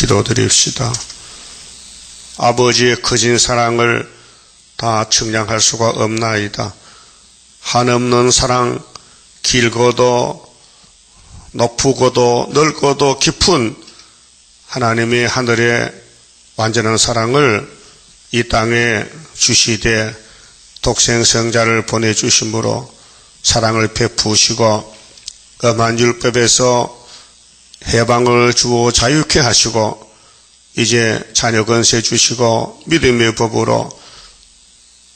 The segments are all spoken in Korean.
기도드립시다. 아버지의 거진 사랑을 다 측량할 수가 없나이다. 한없는 사랑, 길고도 높고도 넓고도 깊은 하나님의 하늘의 완전한 사랑을 이 땅에 주시되 독생성자를 보내주심으로 사랑을 베푸시고 엄한 율법에서 해방을 주어 자유케 하시고 이제 자녀 권세 주시고 믿음의 법으로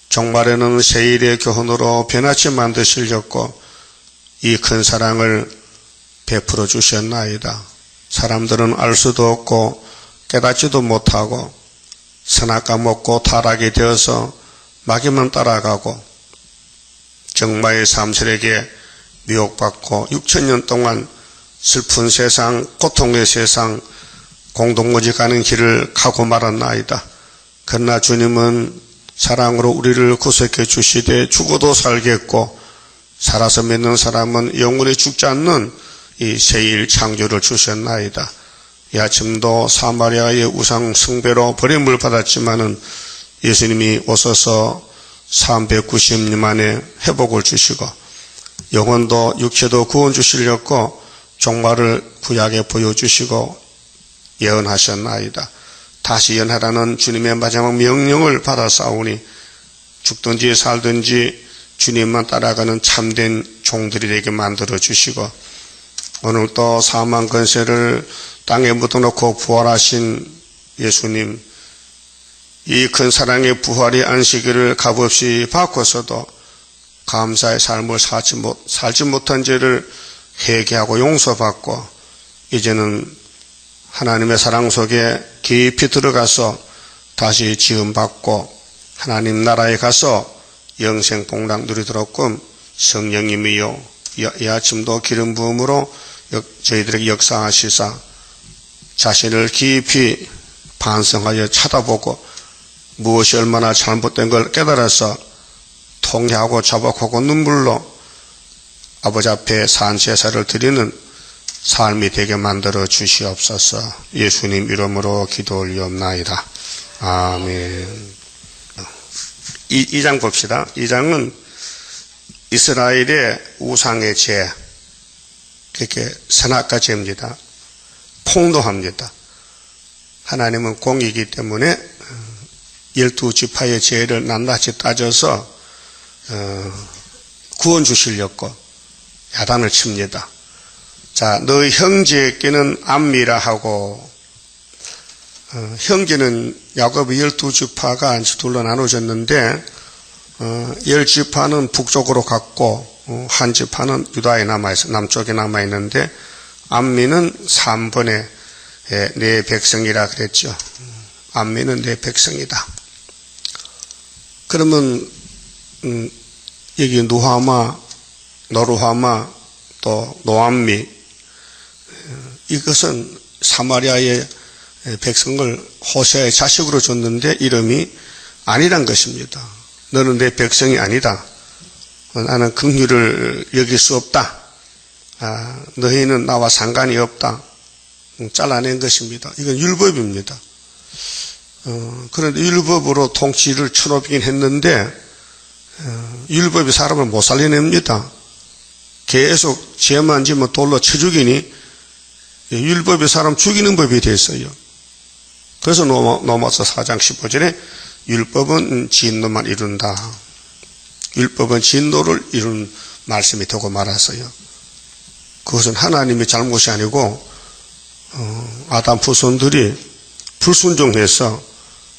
종말에는 세일의 교훈으로 변화치 만드시려고 이 큰 사랑을 베풀어 주셨나이다. 사람들은 알 수도 없고 깨닫지도 못하고 선악과 먹고 타락이 되어서 마귀만 따라가고 정마의 삼설에게 미혹받고 6천년 동안 슬픈 세상, 고통의 세상, 공동무지 가는 길을 가고 말았나이다. 그러나 주님은 사랑으로 우리를 구속해 주시되 죽어도 살겠고 살아서 믿는 사람은 영원히 죽지 않는 이 새일 창조를 주셨나이다. 이 아침도 사마리아의 우상 숭배로 버림을 받았지만은 예수님이 오셔서 390년 만에 회복을 주시고 영혼도 육체도 구원 주시려고 종말을 구약에 보여주시고 예언하셨나이다. 다시 연하라는 주님의 마지막 명령을 받아싸우니 죽든지 살든지 주님만 따라가는 참된 종들이 되게 만들어 주시고 오늘 또 사망 권세를 땅에 묻어놓고 부활하신 예수님, 이 큰 사랑의 부활의 안식일을 값없이 바꿔서도 감사의 삶을 살지 못한 죄를 회개하고 용서받고 이제는 하나님의 사랑 속에 깊이 들어가서 다시 지음받고 하나님 나라에 가서 영생 복락 누리도록끔 성령님이요 이 아침도 기름 부음으로 저희들에게 역사하시사 자신을 깊이 반성하여 쳐다보고 무엇이 얼마나 잘못된 걸 깨달아서 통회하고 자복하고 눈물로 아버지 앞에 산제사를 드리는 삶이 되게 만들어 주시옵소서. 예수님 이름으로 기도 올리옵나이다. 아멘. 2장 봅시다. 2장은 이스라엘의 우상의 죄, 그렇게 선악과 죄입니다. 폭로합니다. 하나님은 공이기 때문에 12지파의 죄를 낱낱이 따져서 구원 주시려고 야단을 칩니다. 자, 너희 형제에게는 암미라 하고 형제는 야곱의 12지파가 둘로 나눠졌는데 10지파는 북쪽으로 갔고 한 지파는 유다에 남아있어 남쪽에 남아있는데 암미는 3번에 내 백성이라 그랬죠. 암미는 내 백성이다. 그러면 여기 누하마, 노루하마, 또 노암미, 이것은 사마리아의 백성을 호세아의 자식으로 줬는데 이름이 아니란 것입니다. 너는 내 백성이 아니다. 나는 긍휼을 여길 수 없다. 너희는 나와 상관이 없다. 잘라낸 것입니다. 이건 율법입니다. 그런데 율법으로 통치를 쳐놓긴 했는데 율법이 사람을 못 살려냅니다. 계속 죄만 지면 돌로 쳐 죽이니 율법이 사람 죽이는 법이 됐어요. 그래서 로마서 4장 15절에 율법은 진노만 이룬다. 율법은 진노를 이룬 말씀이 되고 말았어요. 그것은 하나님의 잘못이 아니고 아담 후손들이 불순종해서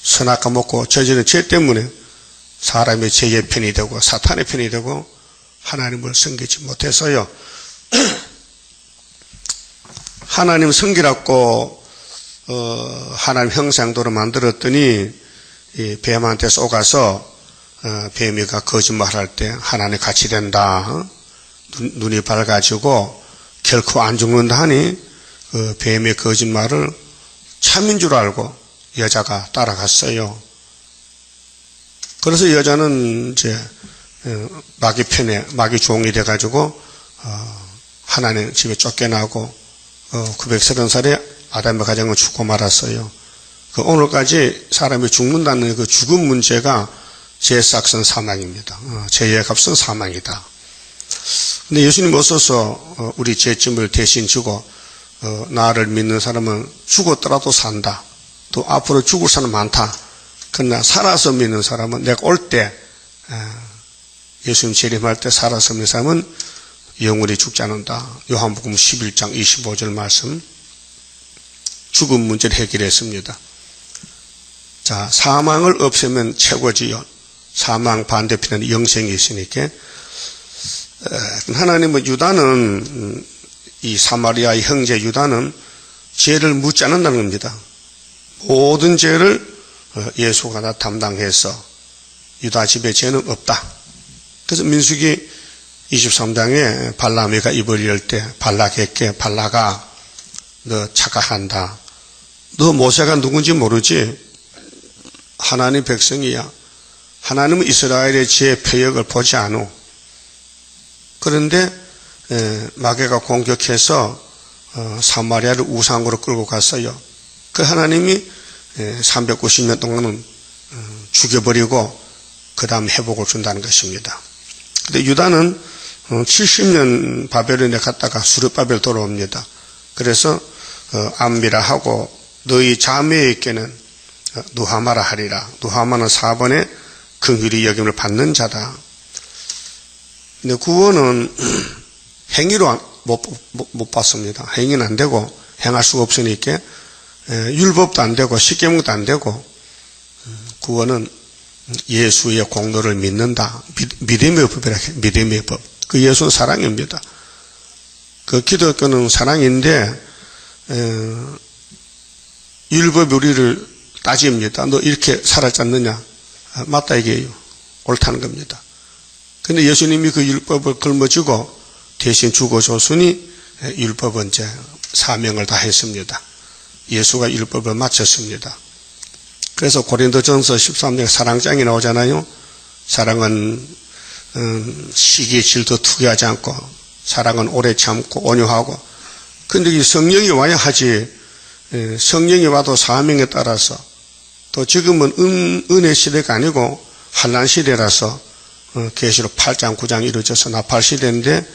선악과 먹고 저지른 죄 때문에 사람의 죄의 편이 되고 사탄의 편이 되고 하나님을 섬기지 못해서요. 하나님 섬기라고 하나님 형상대로 만들었더니 이 뱀한테 쏘가서 뱀이가 거짓말할 때 하나님 같이 된다. 눈이 밝아지고 결코 안 죽는다 하니 그 뱀의 거짓말을 참인 줄 알고 여자가 따라갔어요. 그래서 여자는 이제 마귀 편에 마귀 종이 돼가지고 하나님 집에 쫓겨나고 930살에 아담의 가정은 죽고 말았어요. 그 오늘까지 사람이 죽는다는 그 죽음 문제가 죄삭선 사망입니다. 죄의 값은 사망이다. 근데 예수님 오셔서 우리 죄짐을 대신 지고 나를 믿는 사람은 죽었더라도 산다. 또 앞으로 죽을 사람 많다. 그러나 살아서 믿는 사람은 내가 올 때 예수님 재림할 때 살아서 믿는 사람은 영원히 죽지 않는다. 요한복음 11장 25절 말씀. 죽음 문제를 해결했습니다. 자, 사망을 없애면 최고지요. 사망 반대편에는 영생이 있으니까. 하나님은 유다는 이 사마리아의 형제 유다는 죄를 묻지 않는다는 겁니다. 모든 죄를 예수가 다 담당해서 유다 집에 죄는 없다. 그래서 민수기 23장에 발람이가 입을 열 때 발락에게 발라가 너 착각한다. 너 모세가 누군지 모르지? 하나님 백성이야. 하나님은 이스라엘의 죄 표역을 보지 않아. 그런데 마귀가 공격해서 사마리아를 우상으로 끌고 갔어요. 그 하나님이 390년 동안은 죽여버리고 그 다음 회복을 준다는 것입니다. 근데 유다는 70년 바벨론에 갔다가 수르바벨 돌아옵니다. 그래서 암미라 하고 너희 자매에게는 누하마라 하리라. 누하마는 4번에 긍휼히 여김을 받는 자다. 근데 구원은 행위로 못 받습니다. 행위는 안 되고 행할 수가 없으니까 율법도 안 되고 십계명도 안 되고 구원은 예수의 공로를 믿는다. 믿음의 법이라 해요. 믿음의 법. 그 예수는 사랑입니다. 그 기독교는 사랑인데 율법이 우리를 따집니다. 너 이렇게 살았지 않느냐? 맞다 이게요. 옳다는 겁니다. 근데 예수님이 그 율법을 걸머쥐고 대신 죽어줬으니 율법은 이제 사명을 다 했습니다. 예수가 율법을 마쳤습니다. 그래서 고린도전서 13장에 사랑장이 나오잖아요. 사랑은 시기 질투 투기하지 않고 사랑은 오래 참고 온유하고. 근데 이 성령이 와야 하지. 성령이 와도 사명에 따라서 또 지금은 은혜 시대가 아니고 환난 시대라서 계시록 8장 9장이 이루어져서 나팔 시대인데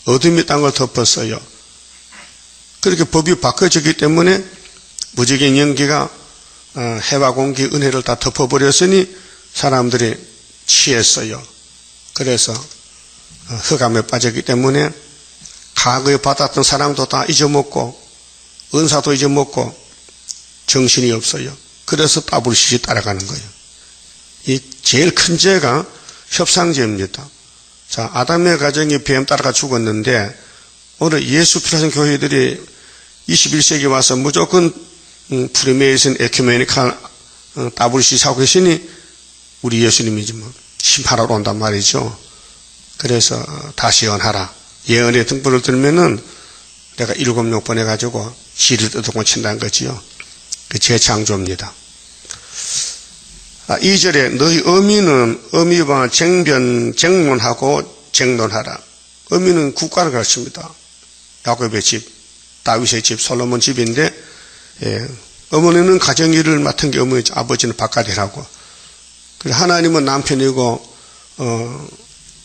어둠이 땅을 덮었어요. 그렇게 법이 바꿔졌기 때문에 무지개 연기가 해와 공기 은혜를 다 덮어버렸으니 사람들이 취했어요. 그래서 흑암에 빠졌기 때문에 과거에 받았던 사랑도 다 잊어먹고 은사도 잊어먹고 정신이 없어요. 그래서 따블시시 따라가는 거예요. 이 제일 큰 죄가 협상죄입니다. 자, 아담의 가정이 뱀 따라가 죽었는데 오늘 예수 필요하신 교회들이 21세기 와서 무조건 프리메이슨 에큐메니칼 따블시시 하고 계시니 우리 예수님이지 뭐 심판하러 온단 말이죠. 그래서 다시 예언하라. 예언의 등불을 들면은 내가 7-6번 해가지고 지를 뜯고 친다는 거지요. 그 재창조입니다. 2절에 너희 어미와 쟁론하고 쟁론하라. 어미는 국가를 가르칩니다. 야곱의 집, 다윗의 집, 솔로몬 집인데 어머니는 가정일을 맡은 게 어머니죠. 아버지는 바깥이라고. 그래서 하나님은 남편이고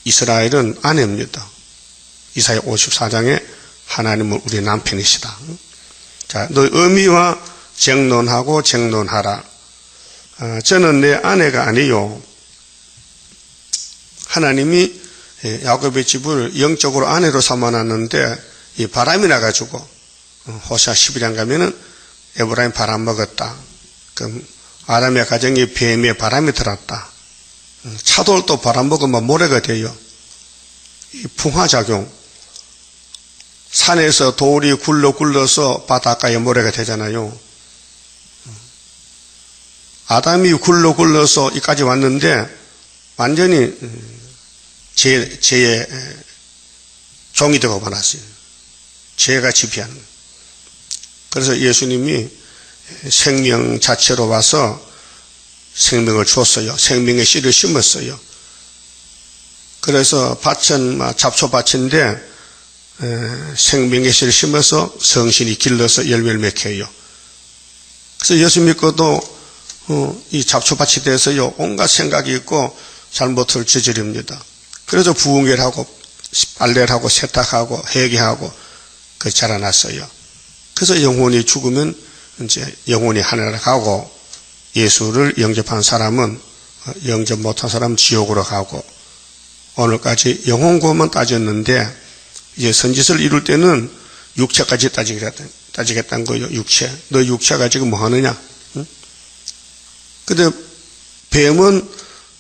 이스라엘은 아내입니다. 이사야 54장에 하나님은 우리 남편이시다. 자, 너희 어미와 쟁론하고 쟁론하라. 저는 내 아내가 아니요. 하나님이 야곱의 집을 영적으로 아내로 삼아놨는데 이 바람이 나가지고 호시아 12장 가면은 에브라임 바람 먹었다. 그럼 아담의 가정에 뱀의 바람이 들었다. 차돌도 바람 먹으면 모래가 돼요. 이 풍화작용. 산에서 돌이 굴러서 바닷가에 모래가 되잖아요. 아담이 굴러서 이까지 왔는데 완전히 죄의 종이 되고 말았어요. 죄가 지배하는. 그래서 예수님이 생명 자체로 와서 생명을 줬어요. 생명의 씨를 심었어요. 그래서 밭은 잡초밭인데 생명의 씨를 심어서 성신이 길러서 열매를 맺혀요. 그래서 예수 믿고도 이 잡초밭이 돼서요 온갖 생각이 있고 잘못을 저지릅니다. 그래서 부흥회를 하고 빨래를 하고 세탁하고 회개하고 그 자라났어요. 그래서 영혼이 죽으면 이제 영혼이 하늘에 가고 예수를 영접한 사람은 영접 못한 사람은 지옥으로 가고 오늘까지 영혼고만 따졌는데 이제 선짓을 이룰 때는 육체까지 따지겠다는 거예요. 육체. 너 육체가 지금 뭐 하느냐? 응? 근데 뱀은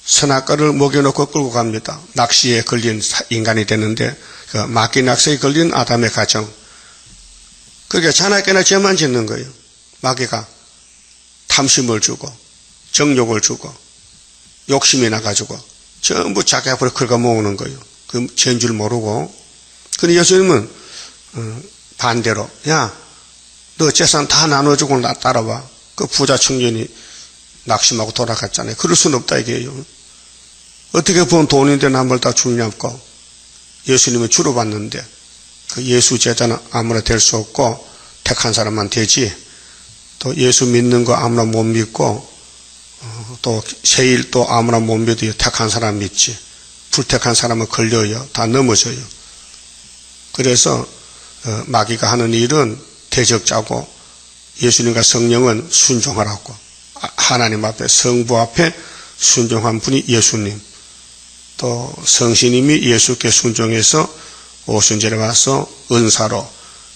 선악과를 먹여놓고 끌고 갑니다. 낚시에 걸린 인간이 되는데 그 마귀 낚시에 걸린 아담의 가정. 그러니까 자나깨나 죄만 짓는 거예요. 마귀가 탐심을 주고 정욕을 주고 욕심이 나가지고 전부 자기 앞으로 긁어모으는 거예요. 그 죄인 줄 모르고. 근데 예수님은 반대로 야, 너 재산 다 나눠주고 나 따라와. 그 부자 청년이 낙심하고 돌아갔잖아요. 그럴 수는 없다 이게요. 어떻게 본 돈인데 남을 다 주냐고. 예수님은 주로 받는데 그 예수 제자는 아무나 될 수 없고 택한 사람만 되지. 또 예수 믿는 거 아무나 못 믿고 또 세일 또 아무나 못 믿어요. 택한 사람 믿지. 불택한 사람은 걸려요. 다 넘어져요. 그래서 마귀가 하는 일은 대적자고 예수님과 성령은 순종하라고. 하나님 앞에 성부 앞에 순종한 분이 예수님. 또 성신님이 예수께 순종해서 오순절에 와서 은사로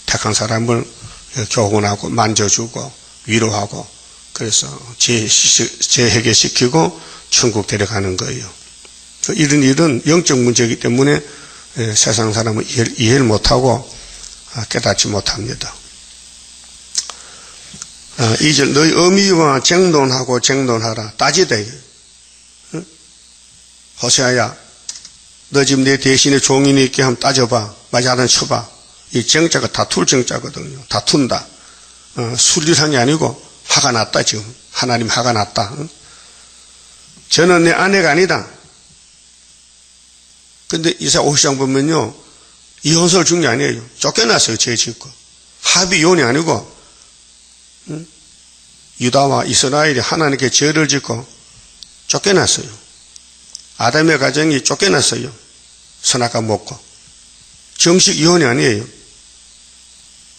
택한 사람을 교훈하고 만져주고 위로하고 그래서 재해결시키고 천국 데려가는 거예요. 이런 일은 영적 문제이기 때문에 세상 사람은 이해를 못하고 깨닫지 못합니다. 2절 너희 어미와 쟁론하고 쟁론하라. 따지다. 호세아야 너 지금 내 대신에 종인이 있게 한번 따져봐. 맞아는 쳐봐. 이 정자가 다툴 정자거든요. 다툰다. 술리상이 아니고 화가 났다 지금. 하나님 화가 났다. 저는 내 아내가 아니다. 근데 이사야 50장 보면요. 이혼설 준 게 아니에요. 쫓겨났어요. 죄 짓고. 합의 이혼이 아니고 유다와 이스라엘이 하나님께 죄를 짓고 쫓겨났어요. 아담의 가정이 쫓겨났어요. 선악과 먹고. 정식 이혼이 아니에요.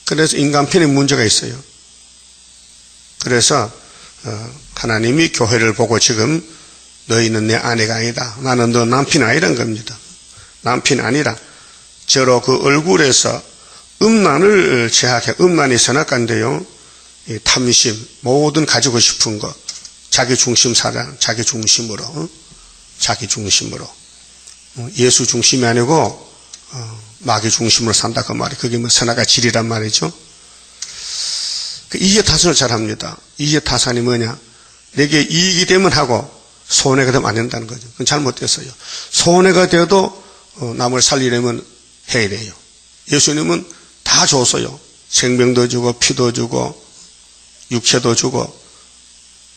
그래서 인간편에 문제가 있어요. 그래서 하나님이 교회를 보고 지금 너희는 내 아내가 아니다. 나는 너 남편 아니란 겁니다. 남편 아니라 저로 그 얼굴에서 음란을 제약해. 음란이 선악과인데요. 탐심, 모든 가지고 싶은 거, 자기 중심 사랑, 자기 중심으로, 자기 중심으로. 예수 중심이 아니고 마귀 중심으로 산다 그 말이. 그게 뭐 선악과 질이란 말이죠. 이해 타산을 잘합니다. 이해 타산이 뭐냐? 내게 이익이 되면 하고 손해가 되면 안 된다는 거죠. 그건 잘못됐어요. 손해가 되어도 남을 살리려면 해야 돼요. 예수님은 다 줬어요. 생명도 주고 피도 주고 육체도 주고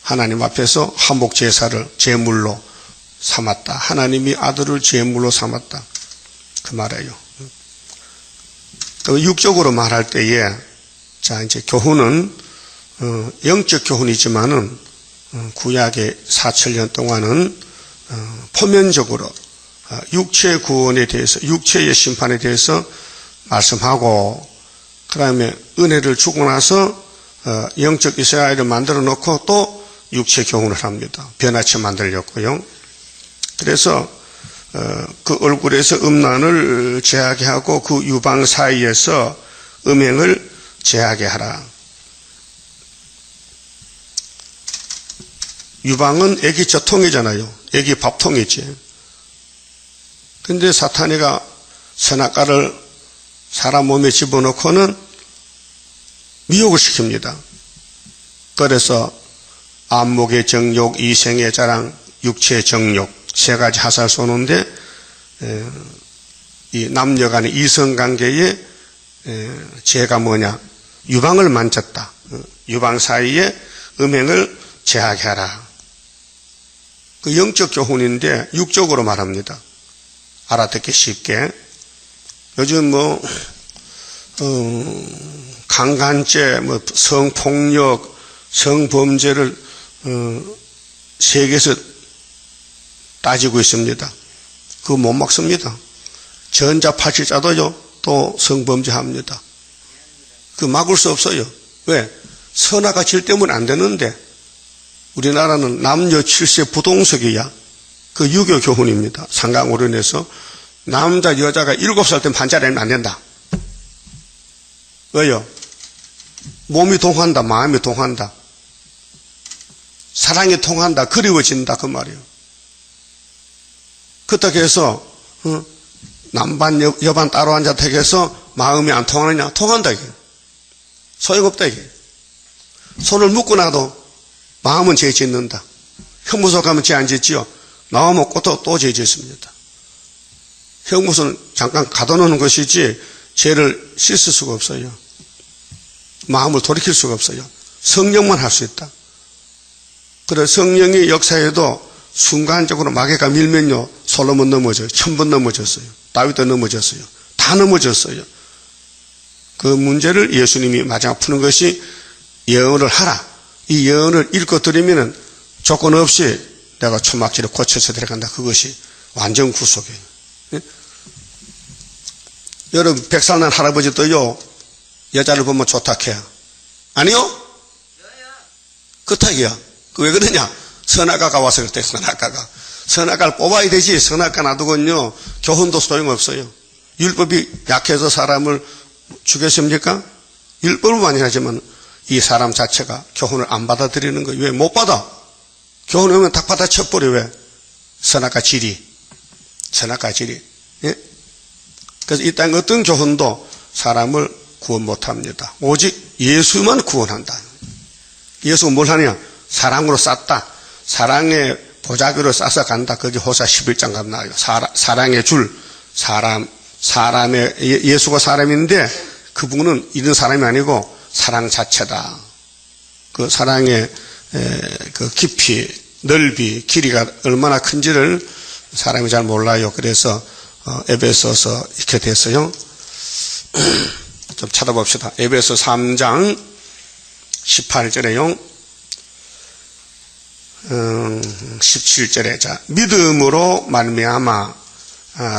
하나님 앞에서 한복 제사를 제물로 삼았다. 하나님이 아들을 제물로 삼았다. 그 말이에요. 육적으로 말할 때에 자 이제 교훈은 영적 교훈이지만은 구약의 4,000년 동안은 표면적으로 육체 구원에 대해서 육체의 심판에 대해서 말씀하고 그 다음에 은혜를 주고 나서 영적 이스라엘을 만들어 놓고 또 육체 교훈을 합니다. 변화체 만들려고요. 그래서 그 얼굴에서 음란을 제하게 하고 그 유방 사이에서 음행을 제하게 하라. 유방은 애기 젖통이잖아요. 애기 밥통이지. 근데 사탄이가 선악과를 사람 몸에 집어넣고는 미혹을 시킵니다. 그래서 안목의 정욕, 이생의 자랑, 육체의 정욕 세 가지 하살 쏘는데 이 남녀 간의 이성관계에 죄가 뭐냐? 유방을 만졌다. 유방 사이에 음행을 제하게 하라. 그 영적 교훈인데 육적으로 말합니다. 알아듣기 쉽게. 요즘 뭐 강간죄, 성폭력, 성범죄를 세계에서 따지고 있습니다. 그거 못 막습니다. 전자팔찌자도요, 또 성범죄합니다. 그 막을 수 없어요. 왜? 선악과 질 때문에 안 되는데, 우리나라는 남녀 7세 부동석이야. 그 유교 교훈입니다. 상강오륜에서 남자, 여자가 7살 때 반자리면 안 된다. 왜요? 몸이 동한다, 마음이 동한다. 사랑이 통한다, 그리워진다, 그 말이에요. 그렇다고 해서, 남반, 여반 따로 앉았다고 해서 마음이 안 통하느냐? 통한다, 이게. 소용없다, 이게. 손을 묶고 나도 마음은 죄 짓는다. 형무소 가면 죄 안 짓지요? 나오면 또 죄 짓습니다. 형무소는 잠깐 가둬놓는 것이지 죄를 씻을 수가 없어요. 마음을 돌이킬 수가 없어요. 성령만 할 수 있다. 그래서 성령의 역사에도 순간적으로 마귀가 밀면요, 솔로몬 넘어져요. 1000번 넘어졌어요. 다윗도 넘어졌어요. 다 넘어졌어요. 그 문제를 예수님이 마지막 푸는 것이 예언을 하라. 이 예언을 읽어드리면 조건 없이 내가 초막지를 고쳐서 들어간다. 그것이 완전 구속이에요. 예? 여러분, 100살 난 할아버지도요, 여자를 보면 좋다 해요. 아니요? 그렇다기야. 왜 그러냐? 선악과가 와서 그럴 때, 선악과가. 선악과를 뽑아야 되지, 선악과 놔두고는요, 교훈도 소용없어요. 율법이 약해서 사람을 죽였습니까? 율법은 많이 하지만, 이 사람 자체가 교훈을 안 받아들이는 거예요. 왜? 못 받아. 교훈 오면 딱 받아 쳐버려. 왜? 선악과 질이. 선악과 질이. 예? 그래서 이 땅 어떤 교훈도 사람을 구원 못 합니다. 오직 예수만 구원한다. 예수가 뭘 하냐? 사랑으로 쌌다. 사랑의 보자기로 싸서 간다. 거기 호사 11장 가면 나와요. 사랑의 줄. 예수가 사람인데 그분은 이런 사람이 아니고 사랑 자체다. 그 사랑의 그 깊이, 넓이, 길이가 얼마나 큰지를 사람이 잘 몰라요. 그래서 에베소서 이렇게 됐어요. 좀 찾아봅시다. 에베소 3장 18절에요. 17절에 자, 믿음으로 말미암아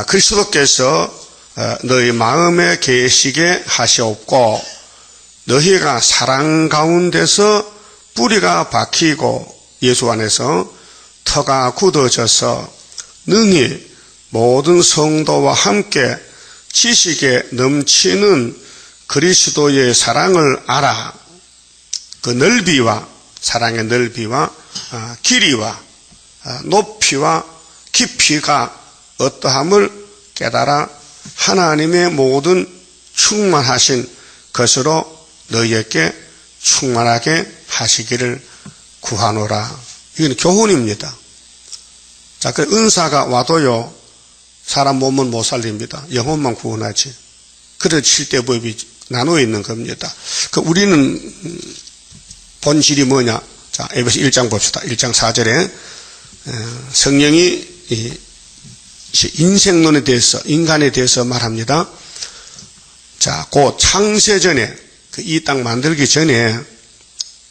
그리스도께서 너희 마음에 계시게 하시옵고 너희가 사랑 가운데서 뿌리가 박히고 예수 안에서 터가 굳어져서 능히 모든 성도와 함께 지식에 넘치는 그리스도의 사랑을 알아. 그 넓이와 사랑의 넓이와 길이와 높이와 깊이가 어떠함을 깨달아 하나님의 모든 충만하신 것으로 너희에게 충만하게 하시기를 구하노라. 이건 교훈입니다. 자, 그 은사가 와도요, 사람 몸은 못 살립니다. 영혼만 구원하지. 그래서 7대 법이 나누어 있는 겁니다. 그 우리는 본질이 뭐냐? 자, 에베소 1장 봅시다. 1장 4절에 성령이 인생론에 대해서, 인간에 대해서 말합니다. 자, 그 창세전에, 이 땅 만들기 전에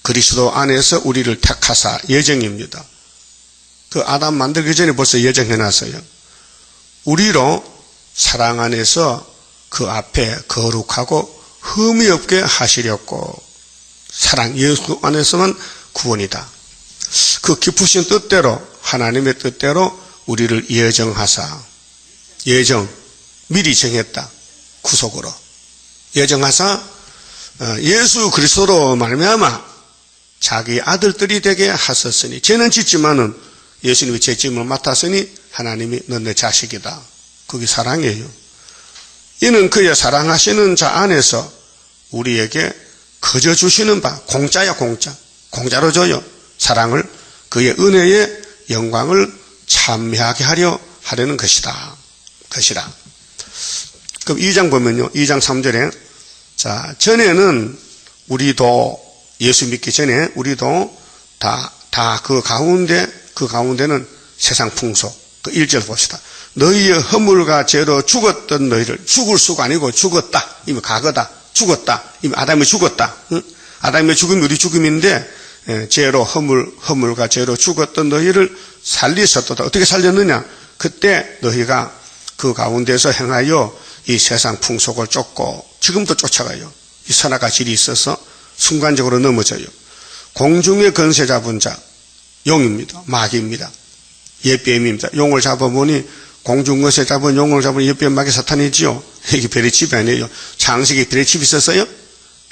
그리스도 안에서 우리를 택하사 예정입니다. 그 아담 만들기 전에 벌써 예정해놨어요. 우리로 사랑 안에서 그 앞에 거룩하고 흠이 없게 하시려고 사랑 예수 안에서만 구원이다. 그 깊으신 뜻대로 하나님의 뜻대로 우리를 예정하사 미리 정했다. 구속으로 예정하사 예수 그리스도로 말미암아 자기 아들들이 되게 하셨으니 죄는 짓지만은 예수님이 죄짐을 맡았으니 하나님이 너 내 자식이다. 그게 사랑이에요. 이는 그의 사랑하시는 자 안에서 우리에게 거저 주시는 바 공짜야 공짜로 줘요. 사랑을 그의 은혜의 영광을 참여하게 하려는 것이다. 그럼 2장 보면요. 2장 3절에 자, 전에는 우리도 예수 믿기 전에 우리도 다 그 가운데는 세상 풍속, 그 1절 봅시다. 너희의 허물과 죄로 죽었던 너희를, 죽을 수가 아니고 죽었다. 이미 과거다. 죽었다. 이미 아담이 죽었다. 응? 아담의 죽음이 우리 죽음인데, 죄로 허물과 죄로 죽었던 너희를 살리셨도다. 어떻게 살렸느냐? 그때 너희가 그 가운데서 행하여 이 세상 풍속을 쫓고 지금도 쫓아가요. 이 선악과 질이 있어서 순간적으로 넘어져요. 공중의 권세 잡은 자, 용입니다. 마귀입니다. 옛뱀입니다. 용을 잡아보니 공중 권세 잡은 용을 잡은 옛뱀 마귀 사탄이지요. 이게 베리칩이 아니에요. 장식에 베리칩이 있었어요?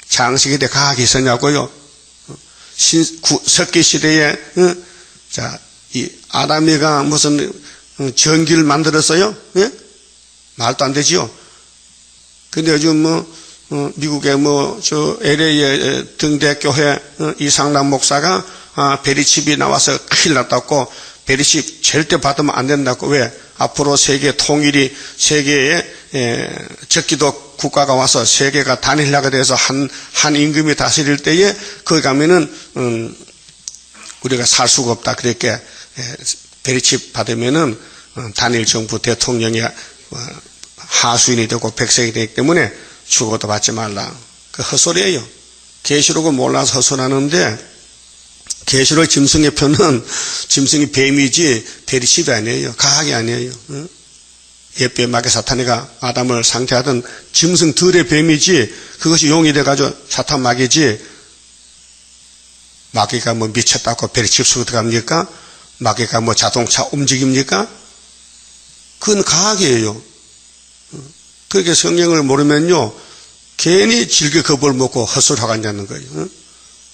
장식에 대해 과학이 있었냐고요? 석기 시대에 자, 이 아담이가 무슨 전기를 만들었어요? 예? 말도 안 되지요. 근데 요즘 미국의 저 LA의 등대교회 이상남 목사가 베리칩이 나와서 큰일 났다고, 베리칩 절대 받으면 안 된다고. 왜? 앞으로 세계 통일이, 세계에 적기도 국가가 와서 세계가 단일화가 돼서 한 임금이 다스릴 때에 거기 가면은 우리가 살 수가 없다. 그렇게 베리칩 받으면은 단일 정부 대통령이 하수인이 되고 백성이 되기 때문에 죽어도 받지 말라. 그 헛소리예요. 계시록을 몰라서 헛소리하는데, 계시록 짐승의 표는 짐승이 뱀이지 베리칩이 아니에요. 과학이 아니에요. 옛뱀 마귀 사탄이가 아담을 상대하던 짐승들의 뱀이지, 그것이 용이 돼가지고 사탄 마귀지. 마귀가 뭐 미쳤다고 베리칩 쓰고 들어갑니까? 마귀가 뭐 자동차 움직입니까? 그건 과학이에요. 그렇게 성경을 모르면요, 괜히 질게 겁을 먹고 헛소리하고 앉는 거예요.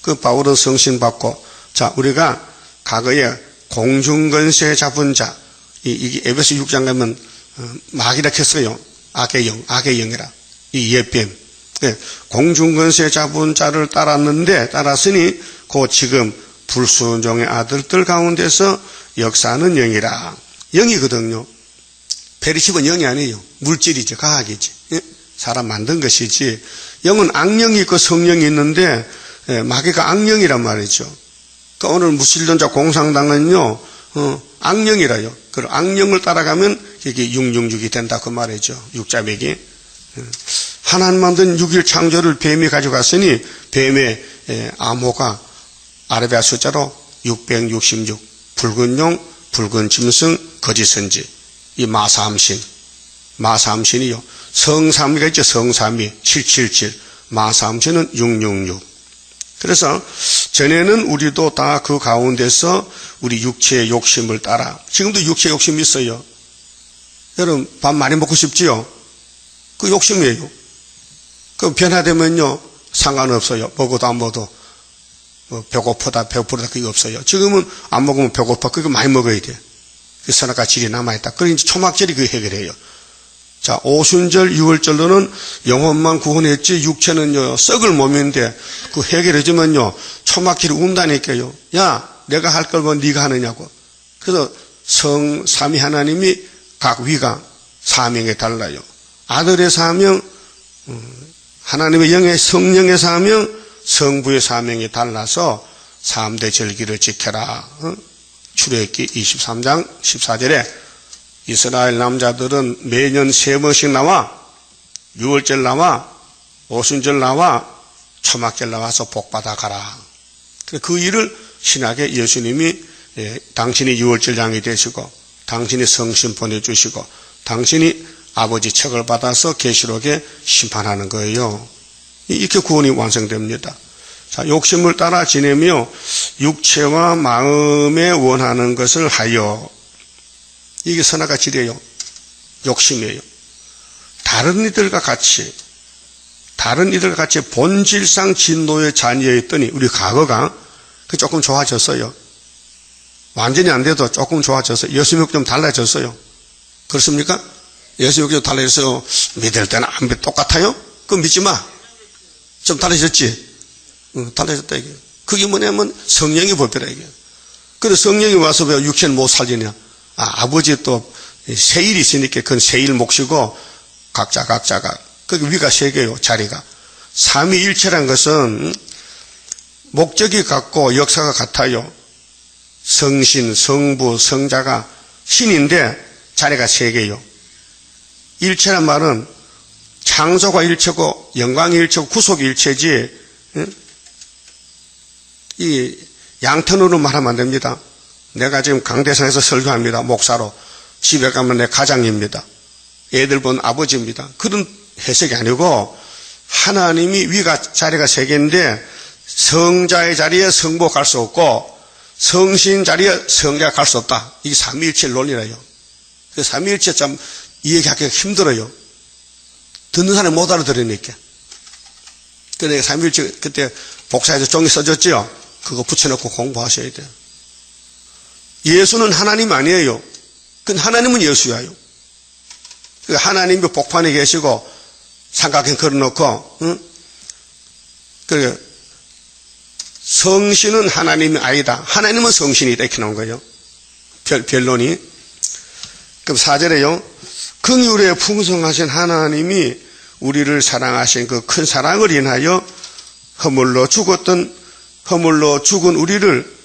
그 바울은 성신 받고, 자, 우리가 과거에 공중권세 잡은 자, 이게 에베소 6장 가면 마귀라 했어요. 악의 영이라. 이 옛뱀. 공중권세 잡은 자를 따랐으니 그 지금 불순종의 아들들 가운데서 역사하는 영이라. 영이거든요. 베리칩은 영이 아니에요. 물질이지, 과학이지. 사람 만든 것이지. 영은 악령이 있고 성령이 있는데 마귀가 악령이란 말이죠. 그러니까 오늘 무신론자 공산당은요, 악령이라요. 그 악령을 따라가면 이게 666이 된다 그 말이죠. 육자백이. 하나님 만든 6일 창조를 뱀이 가져갔으니 뱀의 암호가 아라비아 숫자로 666, 붉은 용, 붉은 짐승, 거짓 선지. 이 마삼신이요. 성삼위가 있죠. 성삼위 777, 마삼신은 666. 그래서 전에는 우리도 다 그 가운데서 우리 육체의 욕심을 따라, 지금도 육체의 욕심이 있어요. 여러분 밥 많이 먹고 싶지요? 그 욕심이에요. 그 변화되면요 상관없어요. 먹어도 안 먹어도 배고프다 그게 없어요. 지금은 안 먹으면 배고파. 그거 많이 먹어야 돼. 그 선악과 질이 남아있다. 그러니까 초막절이 그 해결해요. 자, 오순절 6월절로는 영혼만 구원했지 육체는요 썩을 몸인데 그 해결해주면요 초막질이 운다니까요. 야, 내가 할 걸 뭐 네가 하느냐고. 그래서 성삼위 하나님이 각 위가 사명에 달라요. 아들의 사명, 하나님의 영의 성령의 사명, 성부의 사명이 달라서 3대 절기를 지켜라. 출애굽기 23장 14절에 이스라엘 남자들은 매년 3번씩 나와, 6월절 나와, 오순절 나와, 초막절 나와서 복받아 가라. 그 일을 신학의 예수님이 당신이 6월절 양이 되시고 당신이 성신 보내주시고 당신이 아버지 척을 받아서 계시록에 심판하는 거예요. 이렇게 구원이 완성됩니다. 자, 욕심을 따라 지내며 육체와 마음에 원하는 것을 하여, 이게 선악과 질이에요. 욕심이에요. 다른 이들과 같이 본질상 진노의 자녀였더니 우리 과거가 조금 좋아졌어요. 완전히 안 돼도 조금 좋아졌어요. 예수님이 좀 달라졌어요. 그렇습니까? 예수님이 좀 달라져서 믿을 때는 안 믿 똑같아요? 그럼 믿지 마. 좀 달라졌지? 달라졌다 이게. 그게 뭐냐면 성령이 법이라 이게. 그래서 성령이 와서 왜 육체는 못 살리냐? 아버지 또 세일이 있으니까 그건 세일 몫이고 각자가 거기 위가 세 개요. 자리가. 삼위일체란 것은 목적이 같고 역사가 같아요. 성신, 성부, 성자가 신인데 자리가 세 개요. 일체란 말은 창조가 일체고 영광이 일체고 구속이 일체지, 이 양편으로 말하면 안 됩니다. 내가 지금 강대상에서 설교합니다. 목사로. 집에 가면 내 가장입니다. 애들 본 아버지입니다. 그런 해석이 아니고 하나님이 위가 자리가 세 개인데 성자의 자리에 성부 갈 수 없고 성신 자리에 성자가 갈 수 없다. 이게 삼위일체 논리라요. 삼위일체 참 이해하기가 힘들어요. 듣는 사람이 못 알아들으니까. 그러니까 삼위일체 그때 복사해서 종이 써졌죠. 그거 붙여놓고 공부하셔야 돼요. 예수는 하나님 아니에요. 근데 하나님은 예수야요. 하나님이 복판에 계시고 삼각형 걸어놓고, 성신은 하나님이 아니다. 하나님은 성신이다. 이렇게 나온 거예요. 변론이. 그럼 4절에요. 긍휼에 풍성하신 하나님이 우리를 사랑하신 그 큰 사랑을 인하여 허물로 죽은 우리를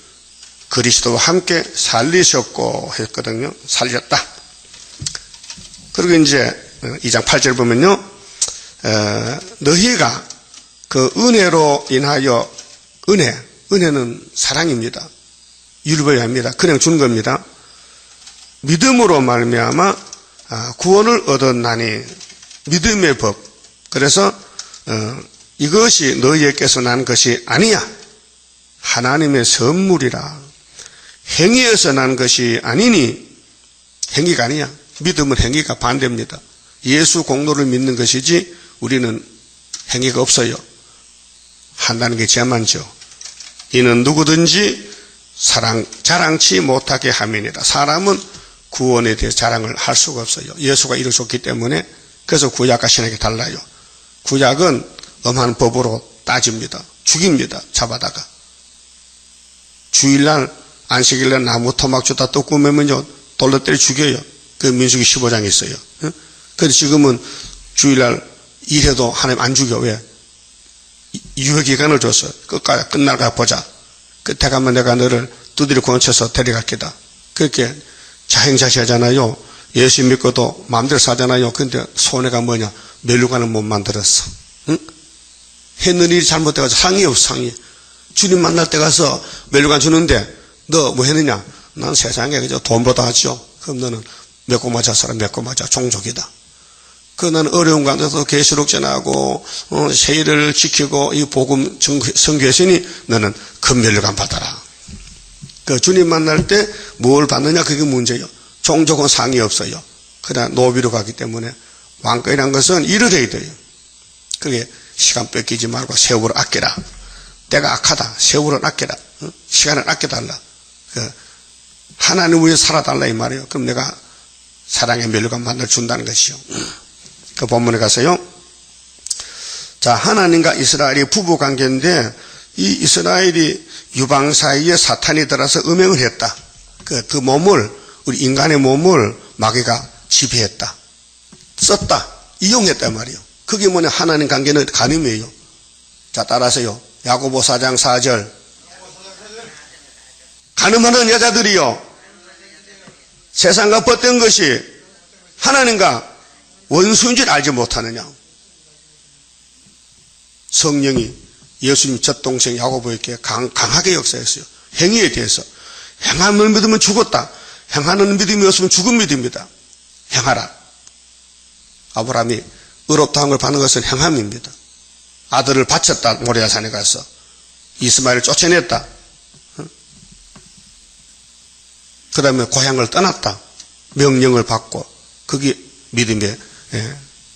그리스도와 함께 살리셨고 했거든요. 살렸다. 그리고 이제 2장 8절 보면요. 너희가 그 은혜로 인하여 은혜는 사랑입니다. 율법입니다. 그냥 주는 겁니다. 믿음으로 말미암아 구원을 얻었나니 믿음의 법. 그래서 이것이 너희에게서 난 것이 아니야. 하나님의 선물이라. 행위에서 난 것이 아니니 행위가 아니야. 믿음은 행위가 반대입니다. 예수 공로를 믿는 것이지 우리는 행위가 없어요. 한다는 게 죄만죠. 이는 누구든지 자랑치 못하게 함이니라. 사람은 구원에 대해 자랑을 할 수가 없어요. 예수가 이루셨기 때문에. 그래서 구약과 신약이 달라요. 구약은 엄한 법으로 따집니다. 죽입니다. 잡아다가. 주일날 안식일날 나무 토막 주다 또 꾸매면요 돌로 때려 죽여요. 그 민수기 15장에 있어요. 그런데 지금은 주일날 일해도 하나님 안 죽여. 왜? 유효기간을 줬어. 끝까지 끝날까 보자. 끝에 가면 내가 너를 두드려 권쳐서 데려갈 게다. 그렇게 자행자시 하잖아요. 예수 믿고도 마음대로 사잖아요. 근데 손해가 뭐냐? 멸류관을 못 만들었어. 응? 했는 일이 잘못돼가지고 상이 없어. 상이. 주님 만날 때 가서 멸류관 주는데 너 뭐 했느냐? 난 세상에 그저 돈보다 하죠. 그럼 너는 맺고 맞아 사람 맺고 맞아 종족이다. 나는 어려운 가운데서 계시록 전하고 세일을 지키고 이 복음 선교했으니 너는 금멸류관 받아라. 그 주님 만날 때 뭘 받느냐 그게 문제예요. 종족은 상이 없어요. 그러나 노비로 가기 때문에 왕권이라는 것은 일을 해야 돼요. 그게 시간 뺏기지 말고 세월을 아껴라. 때가 악하다. 세월을 아껴라. 시간을 아껴달라. 하나님 위해 살아달라 이 말이에요. 그럼 내가 사랑의 멸류관 만들 준다는 것이요. 그 본문에 가서요. 자, 하나님과 이스라엘이 부부 관계인데 이 이스라엘이 유방 사이에 사탄이 들어서 음행을 했다. 그 몸을 우리 인간의 몸을 마귀가 지배했다. 썼다. 이용했단 말이에요. 그게 뭐냐? 하나님 관계는 간음이에요. 자, 따라서요. 야고보 4장 4절. 간음하는 여자들이요. 세상과 벗던 것이 하나님과 원수인 줄 알지 못하느냐. 성령이 예수님 젖동생 야고보에게 강하게 역사했어요. 행위에 대해서. 행함을 믿으면 죽었다. 행하는 믿음이 없으면 죽은 믿음입니다. 행하라. 아브라함이 의롭다 한 걸 받는 것은 행함입니다. 아들을 바쳤다. 모리아산에 가서. 이스마엘을 쫓아냈다. 그 다음에 고향을 떠났다. 명령을 받고 그게 믿음의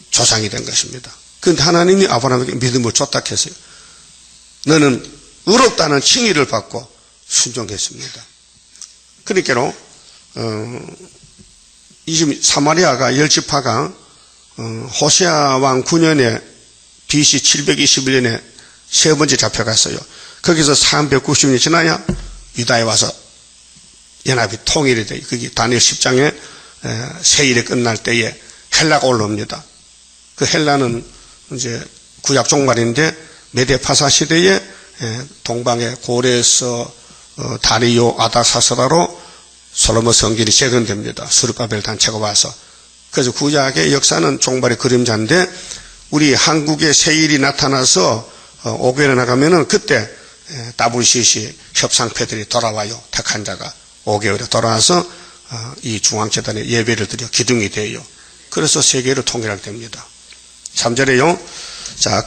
조상이 된 것입니다. 그런데 하나님이 아브라함에게 믿음을 줬다 했어요. 너는 의롭다는 칭의를 받고 순종했습니다. 그러니까 사마리아가 열지파가 호세아 왕 9년에 BC 721년에 세 번째 잡혀갔어요. 거기서 390년이 지나야 유다에 와서 연합이 통일이 돼요. 그게 다니엘 10장에 세일이 끝날 때에 헬라가 올라옵니다. 그 헬라는 이제 구약 종말인데 메데파사 시대에 동방의 고레스 다리오 아닥사스라로 솔로몬 성전이 재건됩니다. 수르바벨 단체가 와서. 그래서 구약의 역사는 종말의 그림자인데 우리 한국에 새 일이 나타나서 5개월에 나가면은 그때 WCC 협상패들이 돌아와요. 택한 자가 5개월에 돌아와서 이 중앙재단에 예배를 드려 기둥이 돼요. 그래서 세계를 통일하게 됩니다. 3절에요. 자,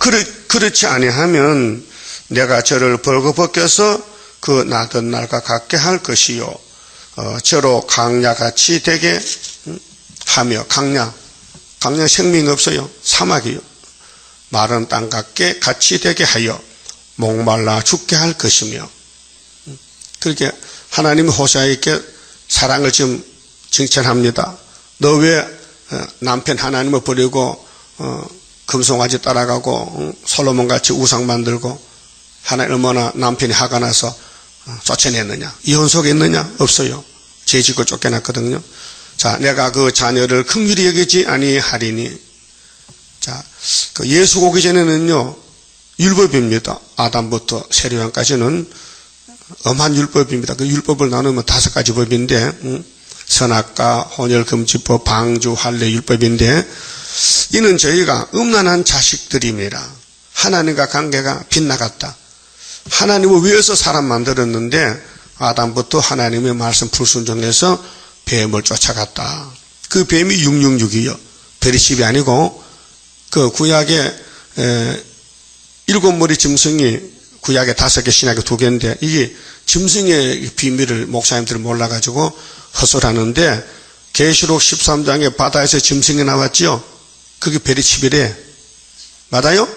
그렇지 아니하면 내가 저를 벌거벗겨서 그 나던 날과 같게 할 것이요. 저로 강야같이 되게 하며 강야 생명이 없어요. 사막이요. 마른 땅 같이 되게 하여 목말라 죽게 할 것이며. 그렇게 하나님이 호세아에게 사랑을 지금 칭찬합니다. 너 왜 남편 하나님을 버리고 금송아지 따라가고 솔로몬같이 우상 만들고 하나님 얼마나 남편이 화가 나서 쫓아냈느냐. 이혼 속에 있느냐? 없어요. 죄짓고 쫓겨났거든요. 자, 내가 그 자녀를 긍휼히 여기지 아니하리니. 자, 그 예수 오기 전에는요 율법입니다. 아담부터 세례요한까지는 엄한 율법입니다. 그 율법을 나누면 5가지 법인데 선악과 혼혈금지법, 방주, 할례 율법인데 이는 저희가 음란한 자식들임이라. 하나님과 관계가 빗나갔다. 하나님을 위해서 사람 만들었는데 아담부터 하나님의 말씀 불순종해서 뱀을 쫓아갔다. 그 뱀이 666이요. 베리십이 아니고 그 구약의 7머리 짐승이 구약의 5개 신약의 2개인데 이게 짐승의 비밀을 목사님들이 몰라가지고 헛소리하는데 계시록 13장에 바다에서 짐승이 나왔죠. 그게 베리칩이래. 맞아요?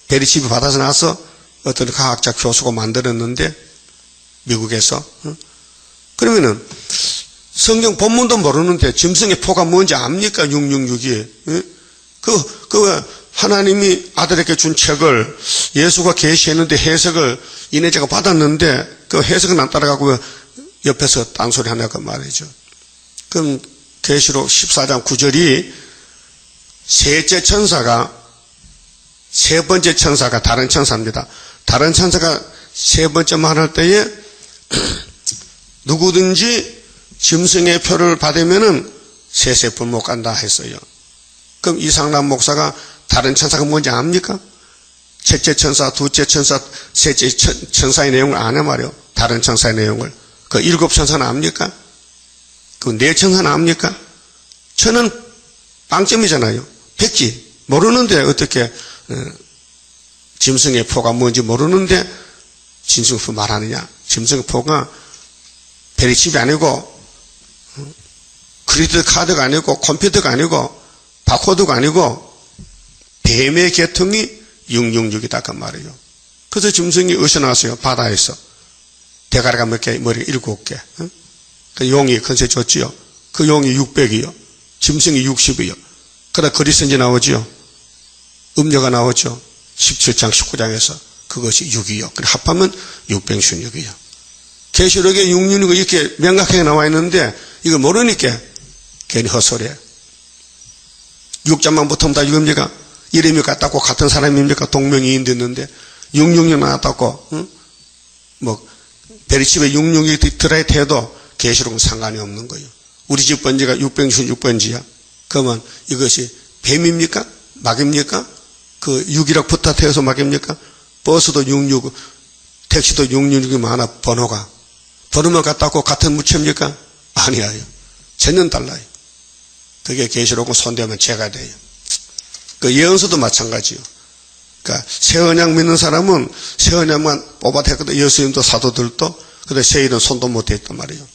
베리칩이 바다에서 나와서 어떤 과학자 교수가 만들었는데 미국에서. 그러면은 성경 본문도 모르는데 짐승의 포가 뭔지 압니까? 666이. 그 하나님이 아들에게 준 책을 예수가 계시했는데 해석을 이내자가 받았는데 그 해석은 안 따라가고 옆에서 딴소리 하냐고 말이죠. 그럼 계시록 14장 9절이 셋째 천사가 세 번째 천사가 다른 천사입니다. 다른 천사가 세 번째 말할 때에 누구든지 짐승의 표를 받으면은 세세분 못 간다 했어요. 그럼 이상남 목사가 다른 천사가 뭔지 압니까? 첫째 천사, 둘째 천사, 셋째 천사의 내용을 아냐 말이요. 다른 천사의 내용을. 그 7 천사는 압니까? 그 4 천사는 압니까? 저는 빵점이잖아요. 백지. 모르는데 어떻게 짐승의 포가 뭔지 모르는데 짐승의 포 말하느냐. 짐승의 포가 베리칩이 아니고 크레디트 카드가 아니고 컴퓨터가 아니고 바코드가 아니고 뱀의 계통이 666이다 그 말이에요. 그래서 짐승이 어디서 나왔어요? 바다에서. 대가리가 몇 개, 머리가 7개. 그 용이 건세 줬지요. 그 용이 600이요. 짐승이 60이요. 그러다 그리스인지 나오지요. 음료가 나오죠. 17장 19장에서 그것이 6이요. 그래 합하면 616이요. 계시록에 666이 이렇게 명확하게 나와 있는데 이걸 모르니까 괜히 헛소리해. 6장만 붙으면 다 이겁니까? 이름이 같다고 같은 사람입니까? 동명이인 됐는데 666 나왔다고 뭐 베리칩에 666이 들어야 해도 계시록은 상관이 없는 거예요. 우리 집 번지가 666번지야. 그러면 이것이 뱀입니까? 막입니까? 그 6이라고 붙어 태워서 막입니까? 버스도 66, 택시도 666이 많아 번호가. 번호만 같다고 같은 무체입니까? 아니에요. 전혀 달라요. 그게 계시록은 손대면 죄가 돼요. 그 예언서도 마찬가지요. 그러니까 새 언약 믿는 사람은 새 언약만 뽑아댔거든. 예수님도 사도들도. 근데 새 일은 손도 못 댔단 말이에요.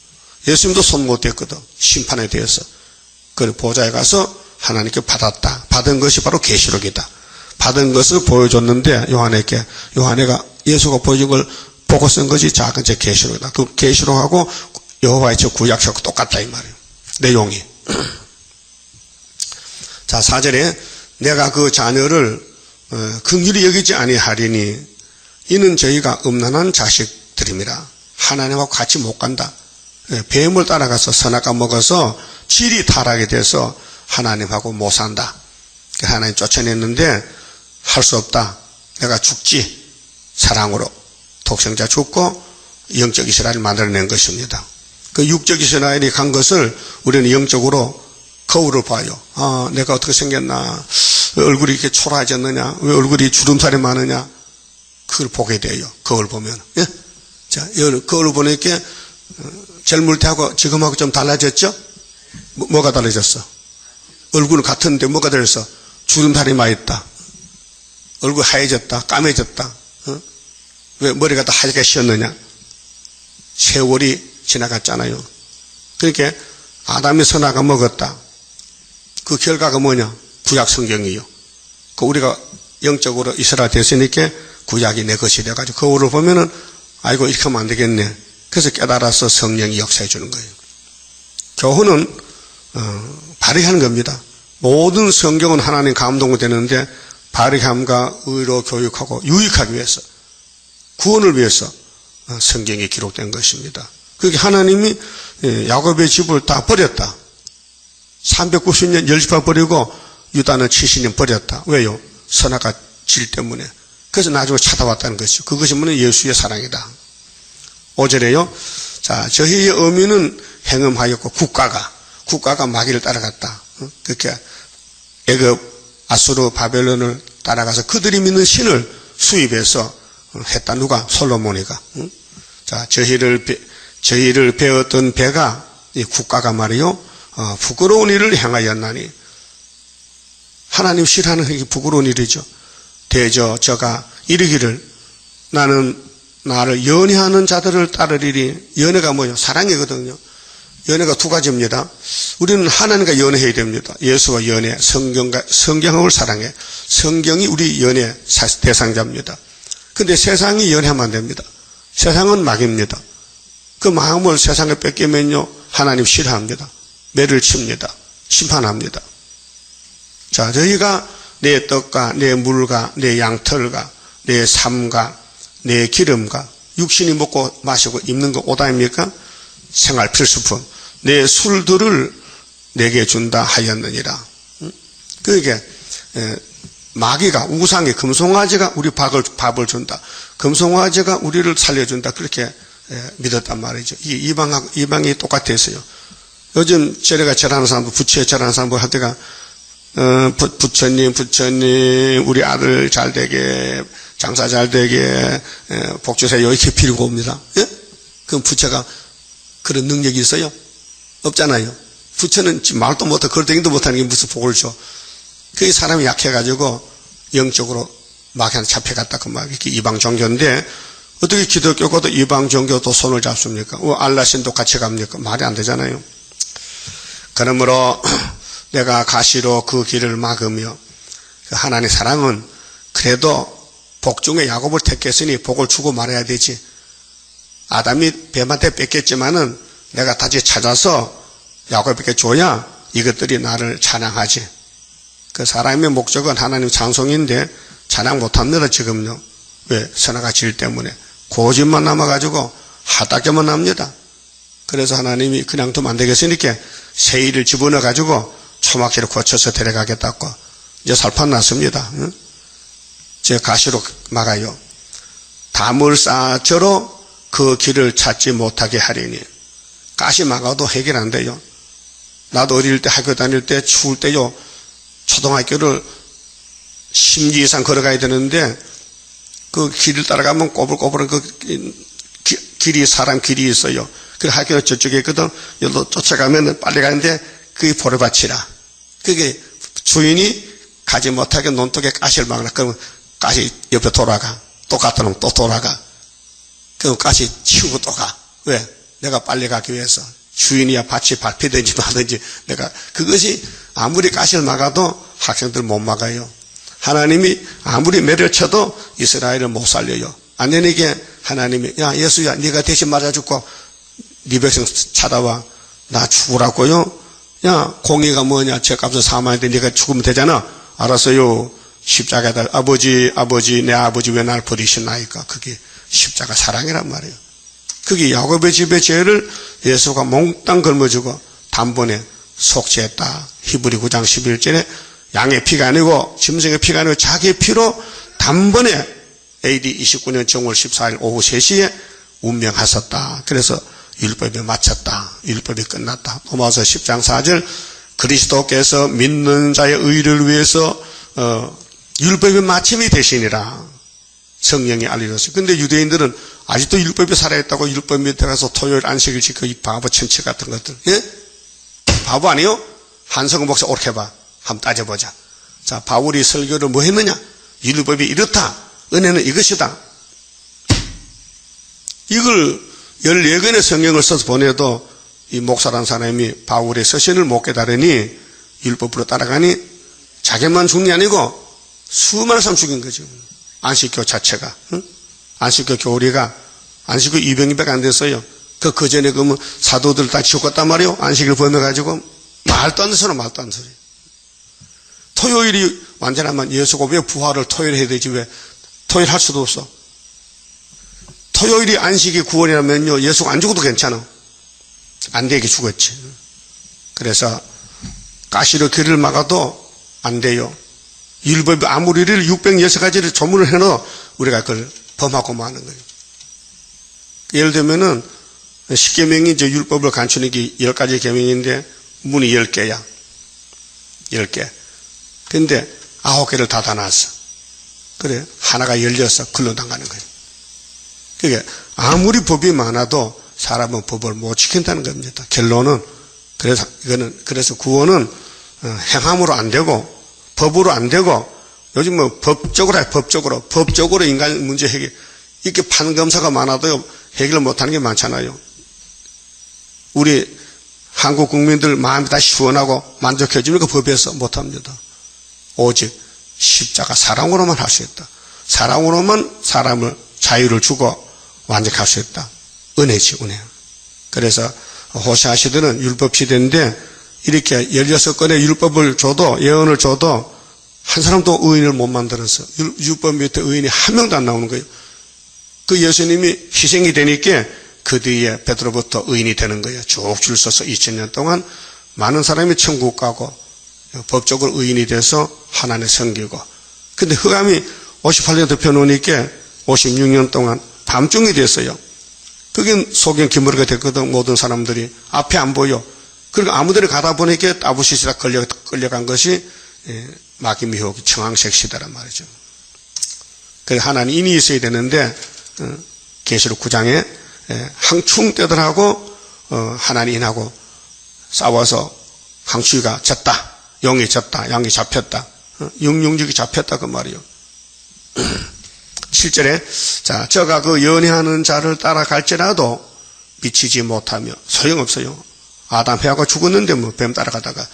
예수님도 손 못 댔거든. 심판에 대해서. 그 보좌에 가서 하나님께 받았다. 받은 것이 바로 계시록이다. 받은 것을 보여줬는데 요한애가 예수가 보여준 걸 보고 쓴 것이 작은 제 계시록이다. 그 계시록하고 여호와의 저 구약서하고 똑같다 이 말이에요. 내용이. 자 4절에 내가 그 자녀를 긍휼히 여기지 아니하리니 이는 저희가 음란한 자식들입니다. 하나님하고 같이 못 간다. 뱀을 따라가서 선악과 먹어서 질이 타락이 돼서 하나님하고 못 산다. 하나님 쫓아냈는데 할 수 없다. 내가 죽지. 사랑으로 독생자 죽고 영적 이스라엘을 만들어낸 것입니다. 그 육적 이스라엘이 간 것을 우리는 영적으로 거울을 봐요. 아, 내가 어떻게 생겼나? 왜 얼굴이 이렇게 초라해졌느냐? 왜 얼굴이 주름살이 많으냐? 그걸 보게 돼요. 거울 보면. 예? 자, 거울 보니까 젊을 때하고 지금하고 좀 달라졌죠? 뭐가 달라졌어? 얼굴은 같은데 뭐가 달라졌어? 주름살이 많이 있다. 얼굴 하얘졌다. 까매졌다. 어? 왜 머리가 다 하얗게 씌었느냐? 세월이 지나갔잖아요. 그러니까 아담이 선악을 먹었다. 그 결과가 뭐냐? 구약 성경이요. 그 우리가 영적으로 이스라엘 됐으니까 구약이 내 것이 돼가지고 거울을 보면은 아이고 이렇게 하면 안 되겠네. 그래서 깨달아서 성령이 역사해 주는 거예요. 교훈은 발휘하는 겁니다. 모든 성경은 하나님 감동이 되는데 발휘함과 의로 교육하고 유익하기 위해서 구원을 위해서 성경이 기록된 것입니다. 그게 하나님이 야곱의 집을 다 버렸다. 390년 열집파 버리고 유다는 70년 버렸다. 왜요? 선악과 질 때문에. 그래서 나중에 찾아왔다는 것이죠. 그것이 뭐냐? 예수의 사랑이다. 5절에요. 자, 저희의 의미는 행음하였고 국가가 마귀를 따라갔다. 그렇게 애굽, 아수르, 바벨론을 따라가서 그들이 믿는 신을 수입해서 했다. 누가? 솔로몬이가. 자, 저희를 배웠던 배가 이 국가가 말이요. 부끄러운 일을 향하였나니. 하나님 싫어하는 게 부끄러운 일이죠. 대저 저가 이르기를 나는 나를 연애하는 자들을 따르리니. 연애가 뭐예요? 사랑이거든요. 연애가 두 가지입니다. 우리는 하나님과 연애해야 됩니다. 예수와 연애, 성경을 사랑해. 성경이 우리 연애 대상자입니다. 근데 세상이 연애하면 안 됩니다. 세상은 마귀입니다. 그 마음을 세상에 뺏기면요, 하나님 싫어합니다. 매를 칩니다. 심판합니다. 자, 저희가 내 떡과 내 물과 내 양털과 내 삶과 내 기름과 육신이 먹고 마시고 입는 거 옷 아닙니까? 생활 필수품. 내 술들을 내게 준다 하였느니라. 그러니까 마귀가 우상이 금송아지가 우리 밥을 준다. 금송아지가 우리를 살려준다. 그렇게 믿었단 말이죠. 이방이 똑같았어요. 요즘 제가 절하는 사람도 부처에 절하는 사람도 할 때가 부처님 우리 아들 잘 되게 장사 잘 되게 복 주세요 이렇게 빌고 옵니다. 예? 그럼 부처가 그런 능력이 있어요? 없잖아요. 부처는 말도 못하고 걸댕이도 못하는 게 무슨 복을 줘. 그 사람이 약해가지고 영적으로 마귀한테 잡혀갔다. 그 막 이렇게 이방 종교인데 어떻게 기독교고도 이방 종교도 손을 잡습니까? 알라신도 같이 갑니까? 말이 안 되잖아요. 그러므로 내가 가시로 그 길을 막으며 하나님의 사랑은 그래도 복 중에 야곱을 택했으니 복을 주고 말해야 되지. 아담이 뱀한테 뺏겼지만은 내가 다시 찾아서 야곱에게 줘야 이것들이 나를 찬양하지. 그 사람의 목적은 하나님 찬송인데 찬양 못합니다 지금요. 왜? 선악과 질 때문에 고집만 남아가지고 하다게만 납니다. 그래서 하나님이 그냥 두면 안 되겠으니까 새일을 집어넣어가지고 초막기를 고쳐서 데려가겠다고 이제 살판 났습니다. 응? 제 가시로 막아요. 다물사저로 그 길을 찾지 못하게 하리니. 가시 막아도 해결 안 돼요. 나도 어릴 때 학교 다닐 때 추울 때요. 초등학교를 10리 이상 걸어가야 되는데 그 길을 따라가면 꼬불꼬불한 그 길이 사람 길이 있어요. 그 학교가 저쪽에 있거든. 여기로 쫓아가면 빨리 가는데 그게 보레밭이라. 그게 주인이 가지 못하게 논둑에 가시를 막으라. 그러면 가시 옆에 돌아가. 또 갔다 놓으면 또 돌아가. 그럼 가시 치우고 또 가. 왜? 내가 빨리 가기 위해서. 주인이야 밭이 밟히든지 마든지 내가 그것이 아무리 가시를 막아도 학생들 못 막아요. 하나님이 아무리 매를 쳐도 이스라엘을 못 살려요. 아내에게 하나님이 야 예수야 네가 대신 맞아주고 네 백성 찾아와. 나 죽으라고요? 야 공의가 뭐냐 죄값을 사망인데 네가 죽으면 되잖아. 알았어요. 십자가에다 아버지 내 아버지 왜 날 버리시나이까. 그게 십자가 사랑이란 말이에요. 그게 야곱의 집의 죄를 예수가 몽땅 걸머주고 단번에 속죄했다. 히브리 9장 11절에 양의 피가 아니고 짐승의 피가 아니고 자기의 피로 단번에 AD 29년 정월 14일 오후 3시에 운명하셨다. 그래서 율법에 마쳤다. 율법이 끝났다. 로마서 10장 4절 그리스도께서 믿는 자의 의를 위해서 율법의 마침이 되시니라. 성령이 알리셨어요. 근데 유대인들은 아직도 율법이 살아있다고 율법 밑에 가서 토요일 안식일 지켜 이 바보 천치 같은 것들. 예? 바보 아니요? 한성은 목사 옳게 봐. 한번 따져보자. 자, 바울이 설교를 뭐 했느냐? 율법이 이렇다. 은혜는 이것이다. 이걸 14권의 성경을 써서 보내도 이 목사라는 사람이 바울의 서신을 못 깨달으니 율법으로 따라가니 자기만 죽는 게 아니고 수많은 사람 죽인 거죠. 안식교 자체가. 응? 안식교 교리가 안식교 200명 안 됐어요. 그 전에 그러면 사도들 다 죽었단 말이에요. 안식일 범해가지고 말도 안 되는 소리 말도 안 되는 소리. 토요일이 완전하면 예수가 왜 부활을 토요일 해야 되지? 왜 토요일 할 수도 없어. 토요일이 안식이 구원이라면요 예수가 안 죽어도 괜찮아. 안 되게 죽었지. 그래서 가시로 길을 막아도 안 돼요. 율법이 아무리 616가지를 조문을 해놓어 우리가 그걸 범하고 마는 거예요. 예를 들면은 10계명이 이제 율법을 갖추는 게 10가지 계명인데 문이 10개야. 10개. 근데 9개를 닫아놨어. 그래 하나가 열려서 글로 나가는 거예요. 그게 아무리 법이 많아도 사람은 법을 못 지킨다는 겁니다. 결론은 그래서 구원은 행함으로 안 되고 법으로 안 되고 요즘 뭐 법적으로 해 법적으로 인간 문제 해결 이렇게 판검사가 많아도요 해결을 못하는 게 많잖아요. 우리 한국 국민들 마음이 다 시원하고 만족해지니까 법에서 못합니다. 오직 십자가 사랑으로만 할 수 있다. 사랑으로만 사람을 자유를 주고 완전할 수 있다. 은혜지 은혜. 그래서 호세아 시대는 율법 시대인데 이렇게 16건의 율법을 줘도 예언을 줘도 한 사람도 의인을 못 만들어서 율법 밑에 의인이 한 명도 안 나오는 거예요. 그 예수님이 희생이 되니까 그 뒤에 베드로부터 의인이 되는 거예요. 쭉 줄 서서 2000년 동안 많은 사람이 천국 가고 법적으로 의인이 돼서 하나님 섬기고. 근데 흑암이 58년 덮여놓으니까 56년 동안 밤중이 됐어요. 그게 소경 기머리가 됐거든. 모든 사람들이 앞에 안 보여. 그리고 아무데나 가다 보니까 따부시시다 끌려간 것이 마귀미혹 청황색 시대란 말이죠. 그래서 하나님 인이 있어야 되는데 계시록 9장에 항충떼들하고 하나님 인하고 싸워서 항충이가 졌다. 용이 졌다. 양이 잡혔다. 육육육이 잡혔다 그 말이요. 7절에 자 저가 그 연애하는 자를 따라갈지라도 미치지 못하며 소용없어요. 아담 해하고 죽었는데 뭐 뱀 따라가다가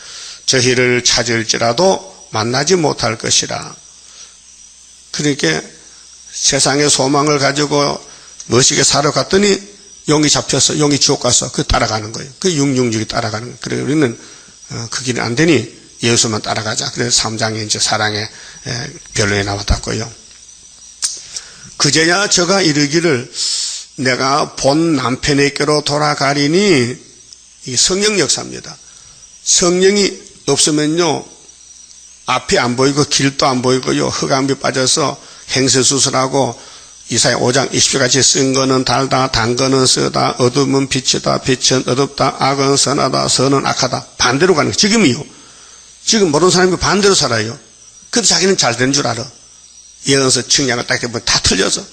저희를 찾을지라도 만나지 못할 것이라. 그러니까 세상의 소망을 가지고 멋있게 살아갔더니 용이 잡혀서 용이 지옥 가서 그 따라가는 거예요. 그 666이 따라가는 거예요. 그래 우리는 그 길은 안 되니 예수만 따라가자. 그래서 3장에 이제 사랑의 변론이 나왔다고요. 그제야 저가 이르기를 내가 본 남편에게로 돌아가리니 이 성령 역사입니다. 성령이 없으면요 앞이 안 보이고 길도 안 보이고요 흑암이 빠져서 행세수술하고 이사야 5장 20절같이 쓴 거는 달다 단 거는 쓰다 어둠은 빛이다 빛은 어둡다 악은 선하다 선은 악하다 반대로 가는 거예요. 지금이요. 지금 모르는 사람이 반대로 살아요. 근데 자기는 잘 된 줄 알아. 예언서 측량을 딱 해보면 다 틀려서.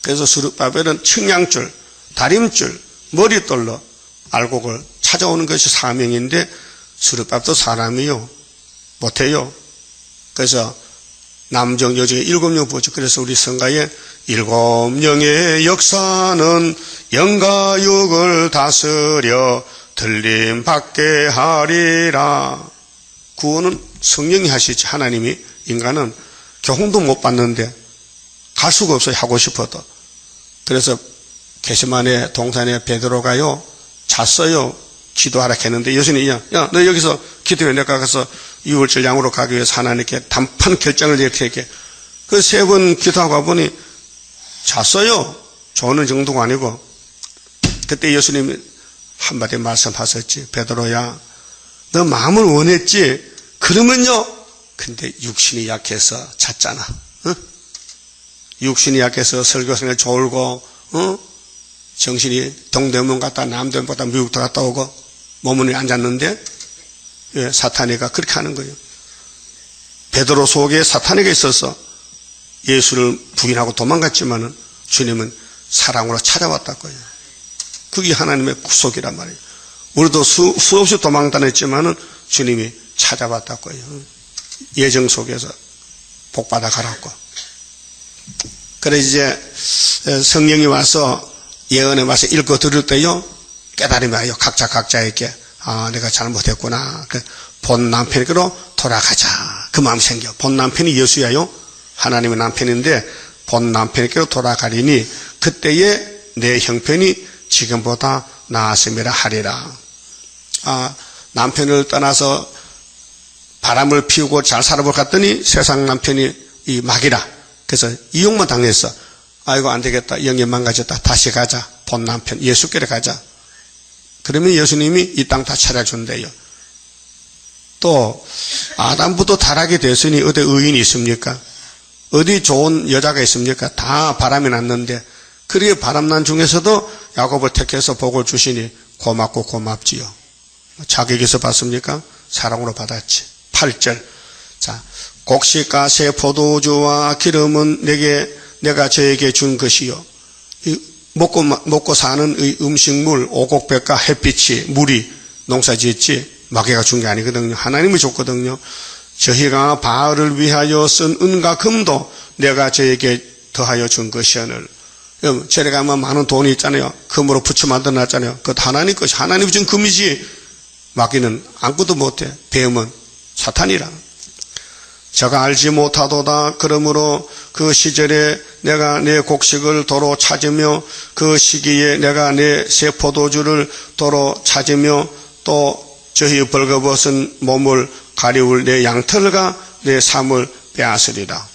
그래서 수르바벨은 측량줄, 다림줄, 머릿돌로 알곡을 찾아오는 것이 사명인데 수르바벨도 사람이요. 못해요. 그래서 남정 여정에 7명 부었죠. 그래서 우리 성가에 7명의 역사는 영가육을 다스려 들림 받게 하리라. 구원은 성령이 하시지 하나님이. 인간은 교훈도 못 받는데 갈 수가 없어요. 하고 싶어도. 그래서 게세마네 동산에 베드로가요 잤어요. 기도하라 했는데 예수님이 야 너 여기서 기도해. 내가 가서 유월절 양으로 가기 위해서 하나님께 단판 결정을 이렇게 그 3번 기도하고 보니 잤어요. 조는 정도가 아니고. 그때 예수님이 한마디 말씀하셨지. 베드로야 너 마음을 원했지. 그러면요 근데 육신이 약해서 잤잖아. 응? 육신이 약해서 설교성에 졸고 정신이 동대문 갔다 남대문 갔다 미국도 갔다 오고 머문에 앉았는데 예, 사탄이가 그렇게 하는 거예요. 베드로 속에 사탄이가 있어서 예수를 부인하고 도망갔지만은 주님은 사랑으로 찾아왔다고요. 그게 하나님의 구속이란 말이에요. 우리도 수없이 도망다녔지만은 주님이 찾아왔다고요. 예정 속에서 복받아 가라고. 그래 이제 성령이 와서 예언에 와서 읽어 들을 때요 깨달음이 와요. 각자에게 내가 잘못했구나. 본 남편에게로 돌아가자. 그 마음이 생겨. 본 남편이 예수야요. 하나님의 남편인데 본 남편에게로 돌아가리니 그때에 내 형편이 지금보다 나았음이라 하리라. 남편을 떠나서 바람을 피우고 잘 살아볼 갔더니 세상 남편이 이 막이라. 그래서 이용만 당했어. 아이고 안 되겠다. 영이 망가졌다. 다시 가자. 본 남편 예수께로 가자. 그러면 예수님이 이 땅 다 차려준대요. 또 아담부터 타락이 됐으니 어디 의인이 있습니까? 어디 좋은 여자가 있습니까? 다 바람이 났는데 그리고 바람난 중에서도 야곱을 택해서 복을 주시니 고맙고 고맙지요. 자격에서 받습니까? 사랑으로 받았지. 8절. 자, 곡식과 포도주와 기름은 내가 저에게 준 것이요. 먹고 사는 음식물, 오곡백과 햇빛이, 물이 농사지었지 마귀가 준 게 아니거든요. 하나님이 줬거든요. 저희가 바알을 위하여 쓴 은과 금도 내가 저에게 더하여 준 것이오늘. 절에 가면 많은 돈이 있잖아요. 금으로 부처 만들어놨잖아요. 그것도 하나님 것이. 하나님이 준 금이지 마귀는 아무것도 못해. 뱀은 사탄이라. 저가 알지 못하도다. 그러므로 그 시절에 내가 내 곡식을 도로 찾으며 그 시기에 내가 내 새 포도주를 도로 찾으며 또 저희 벌거벗은 몸을 가리울 내 양털과 내 삶을 빼앗으리라.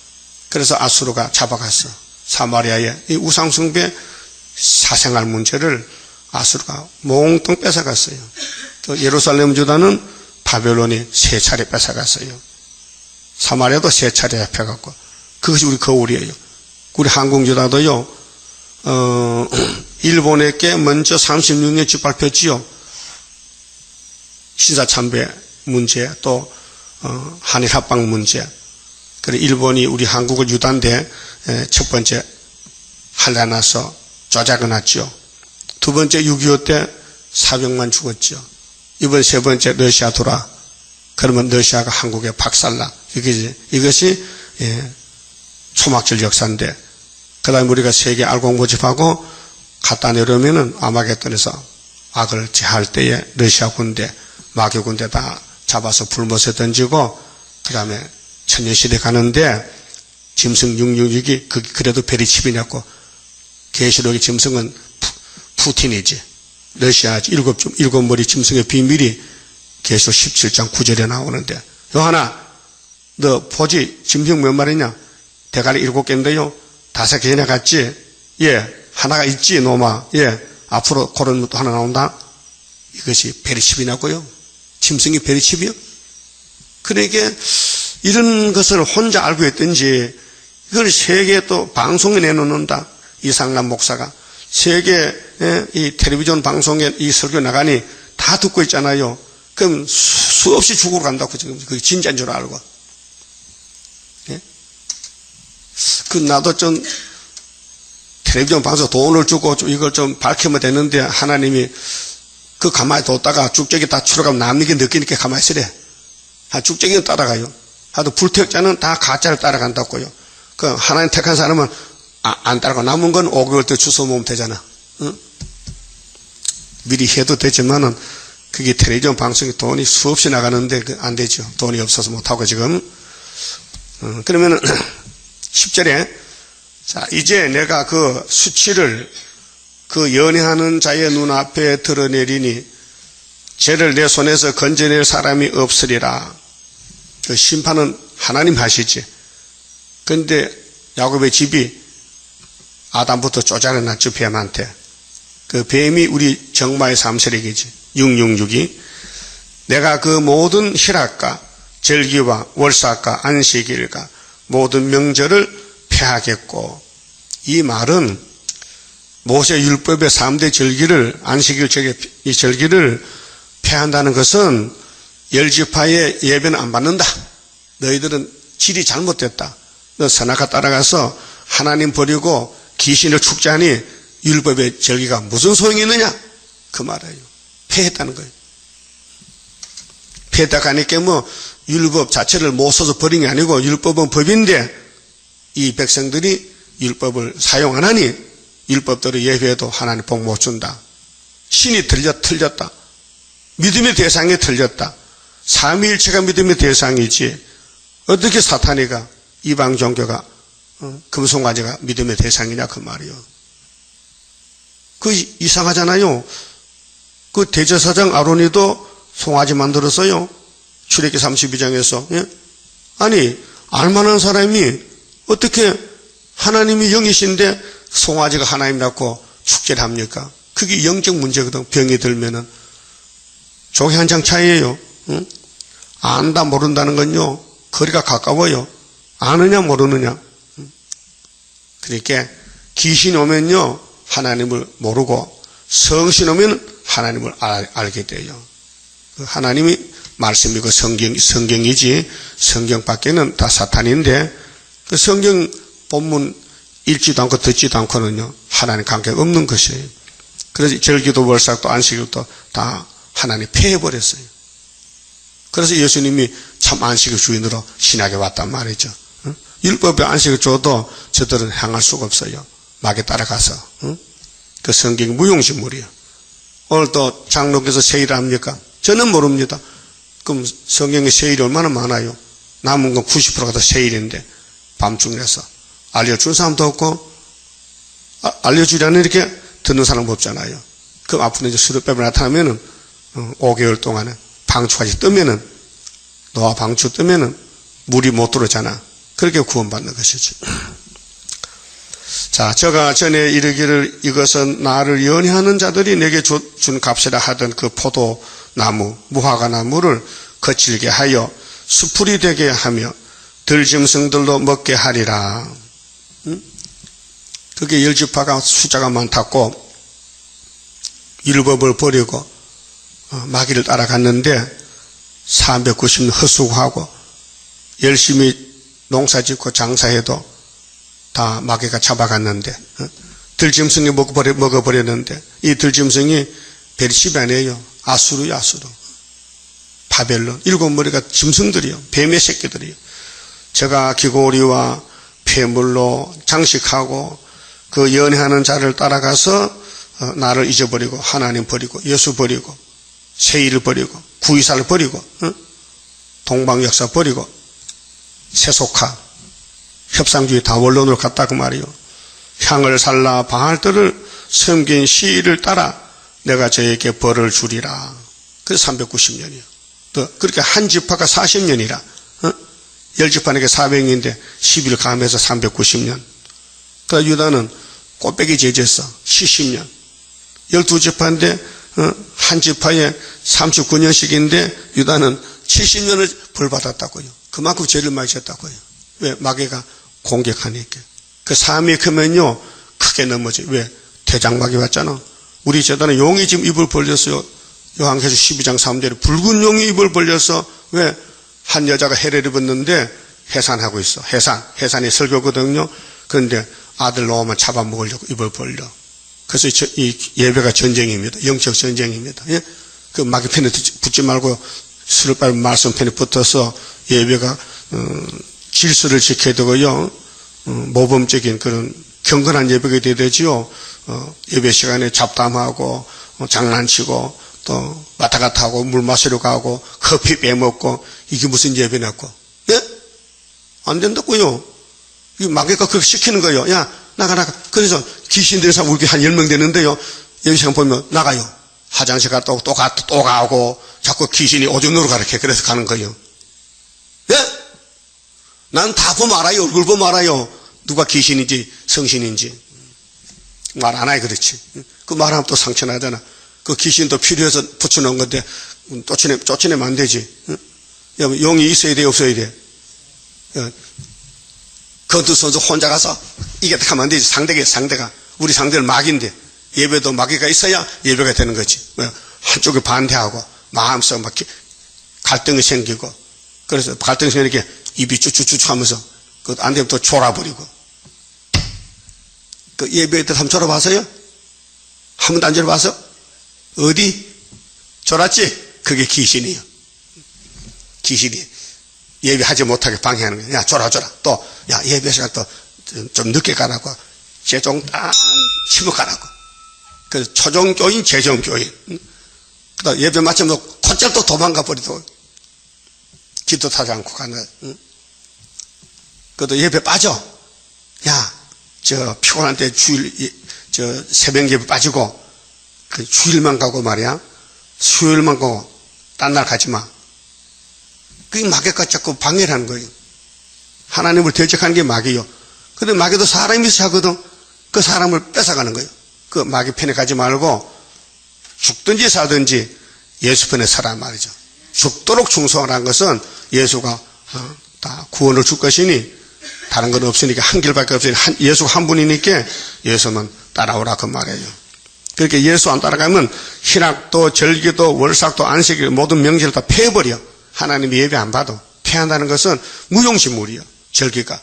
그래서 아수르가 잡아갔어. 사마리아의 이 우상숭배 사생활 문제를 아수르가 몽땅 뺏어갔어요. 또 예루살렘 유다는 바벨론이 3차례 뺏어갔어요. 사마리아도 3차례 잡혀갔고 그것이 우리 거울이에요. 우리 한국 유다도요. 일본에게 먼저 36년 짓밟혔지요. 신사참배 문제 또 한일 합방 문제. 그래 일본이 우리 한국을 유다인데 첫 번째 한란나서 조작을 났죠. 두 번째 6.25 때 400만 죽었죠. 이번 세 번째 러시아 돌아. 그러면 러시아가 한국에 박살나. 이것이 초막절 역사인데 그 다음에 우리가 세계 알곡 모집하고 갖다 내려오면은 아마겟돈에서 악을 제할 때에 러시아 군대, 마귀 군대 다 잡아서 불못에 던지고 그 다음에 천년시대 가는데 짐승 666이 그래도 별이 집이냐고. 계시록의 짐승은 푸틴이지. 러시아 일곱 머리 짐승의 비밀이 계시록 17장 9절에 나오는데 요하나 너 보지 짐승 몇 마리냐? 대가리 7개인데요 5개 전에 갔지? 예, 하나가 있지 노마. 예, 앞으로 그런 것도 하나 나온다. 이것이 별이 집이냐고요? 짐승이 별이 집이요? 그러니까 이런 것을 혼자 알고 있든지 이걸 세계에 또 방송에 내놓는다. 이상남 목사가 세계 이 텔레비전 방송에 이 설교 나가니 다 듣고 있잖아요. 그럼 수없이 죽으러 간다고 지금 그게 진짜인 줄 알고. 예? 나도 좀 텔레비전 방송 돈을 주고 이걸 좀 밝히면 되는데 하나님이 가만히 뒀다가 쭉저기 다 추락하면 남에게 느끼니까 가만히 있으래. 쭉저기는 따라가요. 하도 불택자는 다 가짜를 따라간다고요. 하나님 택한 사람은 안 따라가. 남은 건 5개월 때 주워 모으면 되잖아. 응? 미리 해도 되지만은 그게 텔레비전 방송에 돈이 수없이 나가는데 안 되죠. 돈이 없어서 못하고 지금. 그러면은 10절에 자 이제 내가 그 수치를 그 연애하는 자의 눈앞에 드러내리니 죄를 내 손에서 건져낼 사람이 없으리라. 그 심판은 하나님 하시지. 그런데 야곱의 집이 아담부터 쪼잔해 놨죠. 뱀한테. 그 뱀이 우리 정마의 3세력이지. 666이 내가 그 모든 희락과 절기와 월삭과 안식일과 모든 명절을 폐하겠고 이 말은 모세 율법의 3대 절기를, 안식일 이 절기를 폐한다는 것은 열지파의 예배는 안 받는다. 너희들은 질이 잘못됐다. 너 선악과 따라가서 하나님 버리고 귀신을 축제하니 율법의 절기가 무슨 소용이 있느냐? 그 말이에요. 폐했다는 거예요. 폐했다가 하니까 뭐 율법 자체를 못 써서 버린 게 아니고 율법은 법인데 이 백성들이 율법을 사용 안 하니 율법대로 예배해도 하나님 복 못 준다. 신이 틀렸다. 믿음의 대상이 틀렸다. 삼위일체가 믿음의 대상이지 어떻게 사탄이가 이방 종교가 금송아지가 믿음의 대상이냐 그 말이요. 그 이상하잖아요. 그 대제사장 아론이도 송아지 만들었어요. 출애기 32장에서. 예? 아니 알만한 사람이 어떻게 하나님이 영이신데 송아지가 하나님이라고 축제를 합니까? 그게 영적 문제거든. 병이 들면은 종이 한 장 차이예요. 응? 안다 모른다는 건요 거리가 가까워요. 아느냐 모르느냐. 그러니까 귀신이 오면요 하나님을 모르고 성신 오면 하나님을 알게 돼요. 하나님이 말씀이고 성경이지 성경 밖에는 다 사탄인데 그 성경 본문 읽지도 않고 듣지도 않고는요 하나님 관계 없는 것이에요. 그래서 절기도 월삭도 안식일도 다 하나님 폐해버렸어요. 그래서 예수님이 참 안식의 주인으로 신약에 왔단 말이죠. 율법의 안식을 줘도 저들은 향할 수가 없어요. 막에 따라가서. 그 성경이 무용신물이에요. 오늘 또 장로께서 세일을 합니까? 저는 모릅니다. 그럼 성경에 세일이 얼마나 많아요? 남은 건 90%가 다 세일인데 밤중에서 알려준 사람도 없고 알려주려는 이렇게 듣는 사람도 없잖아요. 그럼 앞으로 이제 수렵뱀이 나타나면은 5개월 동안은 방추까지 뜨면은 노아 방추 뜨면은 물이 못 들어오잖아. 그렇게 구원받는 것이지. 자, 저가 전에 이르기를 이것은 나를 연애하는 자들이 내게 준 값이라 하던 그 포도나무, 무화과나무를 거칠게 하여 수풀이 되게 하며 들짐승들도 먹게 하리라. 그게 열지파가 숫자가 많다고 율법을 버리고 마귀를 따라갔는데 390년 헛수고하고 열심히 농사짓고 장사해도 다 마귀가 잡아갔는데 들짐승이 먹어버렸는데 이 들짐승이 베르시비 아니에요. 아수르요. 아수르. 바벨론. 7머리가 짐승들이요. 뱀의 새끼들이요. 제가 귀고리와 폐물로 장식하고 그 연애하는 자를 따라가서 나를 잊어버리고 하나님 버리고 예수 버리고 세일을 버리고 구이사를 버리고 동방역사 버리고 세속화 협상주의 다 원론으로 갔다고 말이요. 향을 살라 바알들을 섬긴 시일을 따라 내가 저에게 벌을 주리라. 그래서 390년이요. 또 그렇게 한 지파가 40년이라 10지파에게 400년인데 10일 감해서 390년. 그 유다는 꽃배기 제지했어. 70년. 12지파인데 한 지파에 39년씩인데 유다는 70년을 벌받았다고요. 그만큼 죄를 많이 졌다고요. 왜? 마귀가 공격하니까. 그 삶이 크면요 크게 넘어져요. 왜? 대장마귀 왔잖아. 우리 제단에 용이 지금 입을 벌렸어요. 요한계시록 12장 3절에 붉은 용이 입을 벌려서 왜? 한 여자가 해를 입었는데 해산하고 있어. 해산이 설교거든요. 그런데 아들 놓으면 잡아먹으려고 입을 벌려. 그래서 이 예배가 전쟁입니다. 영적 전쟁입니다. 예? 그 마귀 편에 붙지 말고 수르바벨 말씀 편에 붙어서 예배가 질서를 지켜야 되고요. 모범적인 그런 경건한 예배가 돼야 되지요. 예배 시간에 잡담하고 장난치고 또 왔다 갔다 하고 물 마시러 가고 커피 빼먹고 이게 무슨 예배냐고. 예? 안 된다고요. 이 마귀가 그렇게 시키는 거예요. 야 나가. 그래서 귀신 들은 사람 우리 한 10명 되는데요. 여기 시간 보면 나가요. 화장실 갔다 오고 또 가고 자꾸 귀신이 오줌 누러 가르쳐. 그래서 가는 거예요. 예? 난 다 보면 알아요. 얼굴 보면 알아요. 누가 귀신인지 성신인지. 말 안 하니 그렇지. 그 말하면 또 상처나잖아. 그 귀신도 필요해서 붙여놓은 건데 쫓아내면 안 되지. 용이 있어야 돼 없어야 돼. 건투 선수 혼자 가서 이겼다 하면 안 되지. 상대가 우리 상대는 마귀인데 예배도 마귀가 있어야 예배가 되는 거지. 한쪽에 반대하고 마음속 막 갈등이 생기고, 그래서 갈등이 생기니까 입이 쭈쭈쭈쭈 하면서 안 되면 또 졸아버리고. 그 예배 때 한번 졸아봤어요? 한 번도 안 졸아봤어? 어디? 졸았지? 그게 귀신이에요. 귀신이 예배하지 못하게 방해하는 거야. 야, 졸아. 또, 야, 예배 시간 또 좀 늦게 가라고. 재종 딱 치고 가라고. 그래서 초종교인, 재종교인. 그다음 예배 마치면 곧잘 또 도망가 버리고. 기도 타지 않고 가는 거야. 그래도 예배 빠져. 야, 피곤할 때 새벽 예배 빠지고, 그 주일만 가고 말이야. 수요일만 가고, 딴 날 가지 마. 그게 마귀가 자꾸 방해를 하는 거예요. 하나님을 대적하는 게 마귀요. 근데 마귀도 사람이 있어 하거든. 그 사람을 뺏어가는 거예요. 그 마귀 편에 가지 말고, 죽든지 사든지 예수 편에 서란 말이죠. 죽도록 충성하라는 것은 예수가 다 구원을 줄 것이니, 다른 건 없으니까, 한 길밖에 없으니, 예수가 한 분이니까 예수만 따라오라 그 말이에요. 그렇게 예수 안 따라가면 신학도 절기도 월삭도 안식일 모든 명제를 다 폐해버려. 하나님이 예배 안 받아. 폐한다는 것은 무용지물이요. 절기가.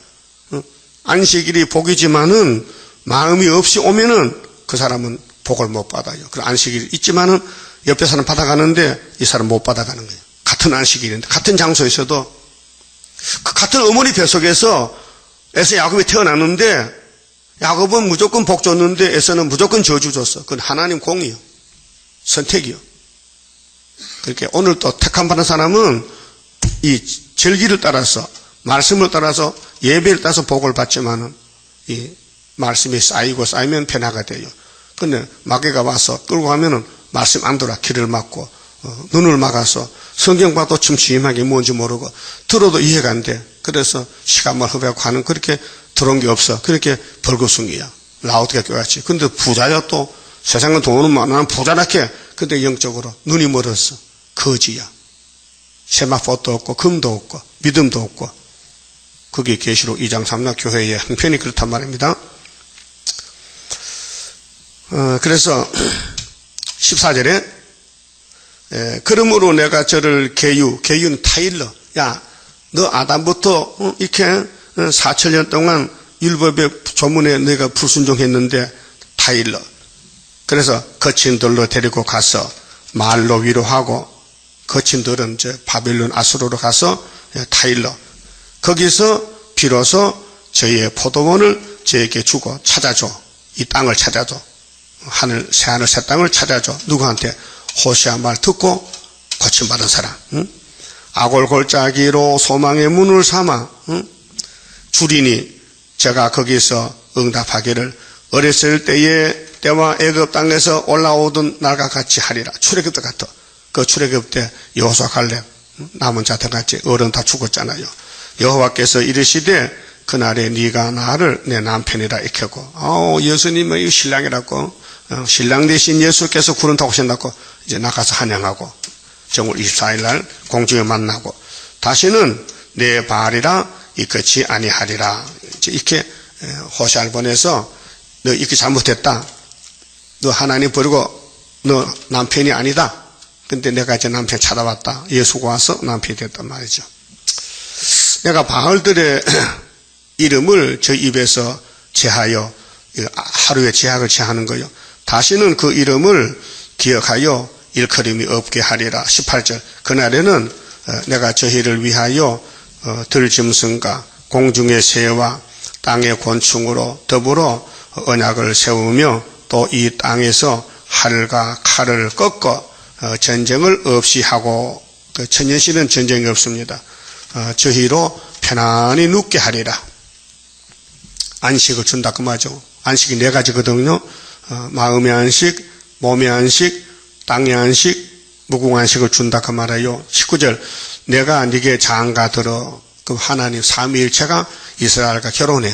안식일이 복이지만은 마음이 없이 오면은 그 사람은 복을 못 받아요. 그럼 안식일이 있지만은 옆에 사람 받아가는데 이 사람 못 받아가는 거예요. 같은 안식일인데, 같은 장소에서도. 그 같은 어머니 뱃속에서 에서 야곱이 태어났는데 야곱은 무조건 복 줬는데 에서는 무조건 저주 줬어. 그건 하나님 공이요. 선택이요. 그렇게 오늘 또 택함 받은 사람은 이 절기를 따라서, 말씀을 따라서, 예배를 따라서 복을 받지만은 이 말씀이 쌓이면 변화가 돼요. 근데 마귀가 와서 끌고 가면은 말씀 안 들어. 길을 막고, 눈을 막아서 성경 봐도 침침하게 뭔지 모르고, 들어도 이해가 안 돼. 그래서 시간만 허비하고 하는, 그렇게 들어온 게 없어. 그렇게 벌거숭이야. 라우드가 교같이. 근데 부자야 또. 세상은 돈은 많아. 부자라게. 근데 영적으로 눈이 멀었어. 거지야. 세마포도 없고, 금도 없고, 믿음도 없고. 그게 계시록 2장 3장 교회의 형편이 그렇단 말입니다. 그래서 14절에 그러므로 내가 저를 계유는 타일러. 야, 너 아담부터 이렇게 4천년 동안 율법의 조문에 내가 불순종했는데 타일러. 그래서 거친 돌로 데리고 가서 말로 위로하고, 거친 돌은 바벨론 아수르로 가서 타일러. 거기서 비로소 저희의 포도원을 저에게 주고 찾아줘. 이 땅을 찾아줘. 새하늘 새 땅을 찾아줘. 누구한테? 호시아 말 듣고 고침받은 사람. 응? 아골골짜기로 소망의 문을 삼아, 응? 주리니 제가 거기서 응답하기를 어렸을 때와 애굽 땅에서 올라오던 날과 같이 하리라. 출애굽 때 같아. 그 출애굽 때 여호수아 갈렙 남은 자들 같이 어른 다 죽었잖아요. 여호와께서 이르시되 그날에 네가 나를 내 남편이라 익혔고, 예수님의 신랑이라고, 신랑 대신 예수께서 구름 타고 오신다고 이제 나가서 환영하고, 정월 24일 날 공중에 만나고, 다시는 내 발이라 이끝이 아니하리라. 이렇게 호시아를 보내서 너 이렇게 잘못했다. 너 하나님 버리고 너 남편이 아니다. 근데 내가 이제 남편 찾아왔다. 예수가 와서 남편이 됐단 말이죠. 내가 바알들의 이름을 저 입에서 제하여, 하루에 제약을 제하는 거요. 다시는 그 이름을 기억하여 일컬음이 없게 하리라. 18절. 그날에는 내가 저희를 위하여 들짐승과 공중의 새와 땅의 곤충으로 더불어 언약을 세우며 또 이 땅에서 활과 칼을 꺾어 전쟁을 없이 하고, 그 천년시는 전쟁이 없습니다. 저희로 편안히 눕게 하리라. 안식을 준다 그 말이죠. 안식이 4가지거든요. 마음의 안식, 몸의 안식, 땅의 안식, 무궁안식을 준다 그 말이에요. 19절. 내가 네게 장가들어. 그 하나님 삼위일체가 이스라엘과 결혼해.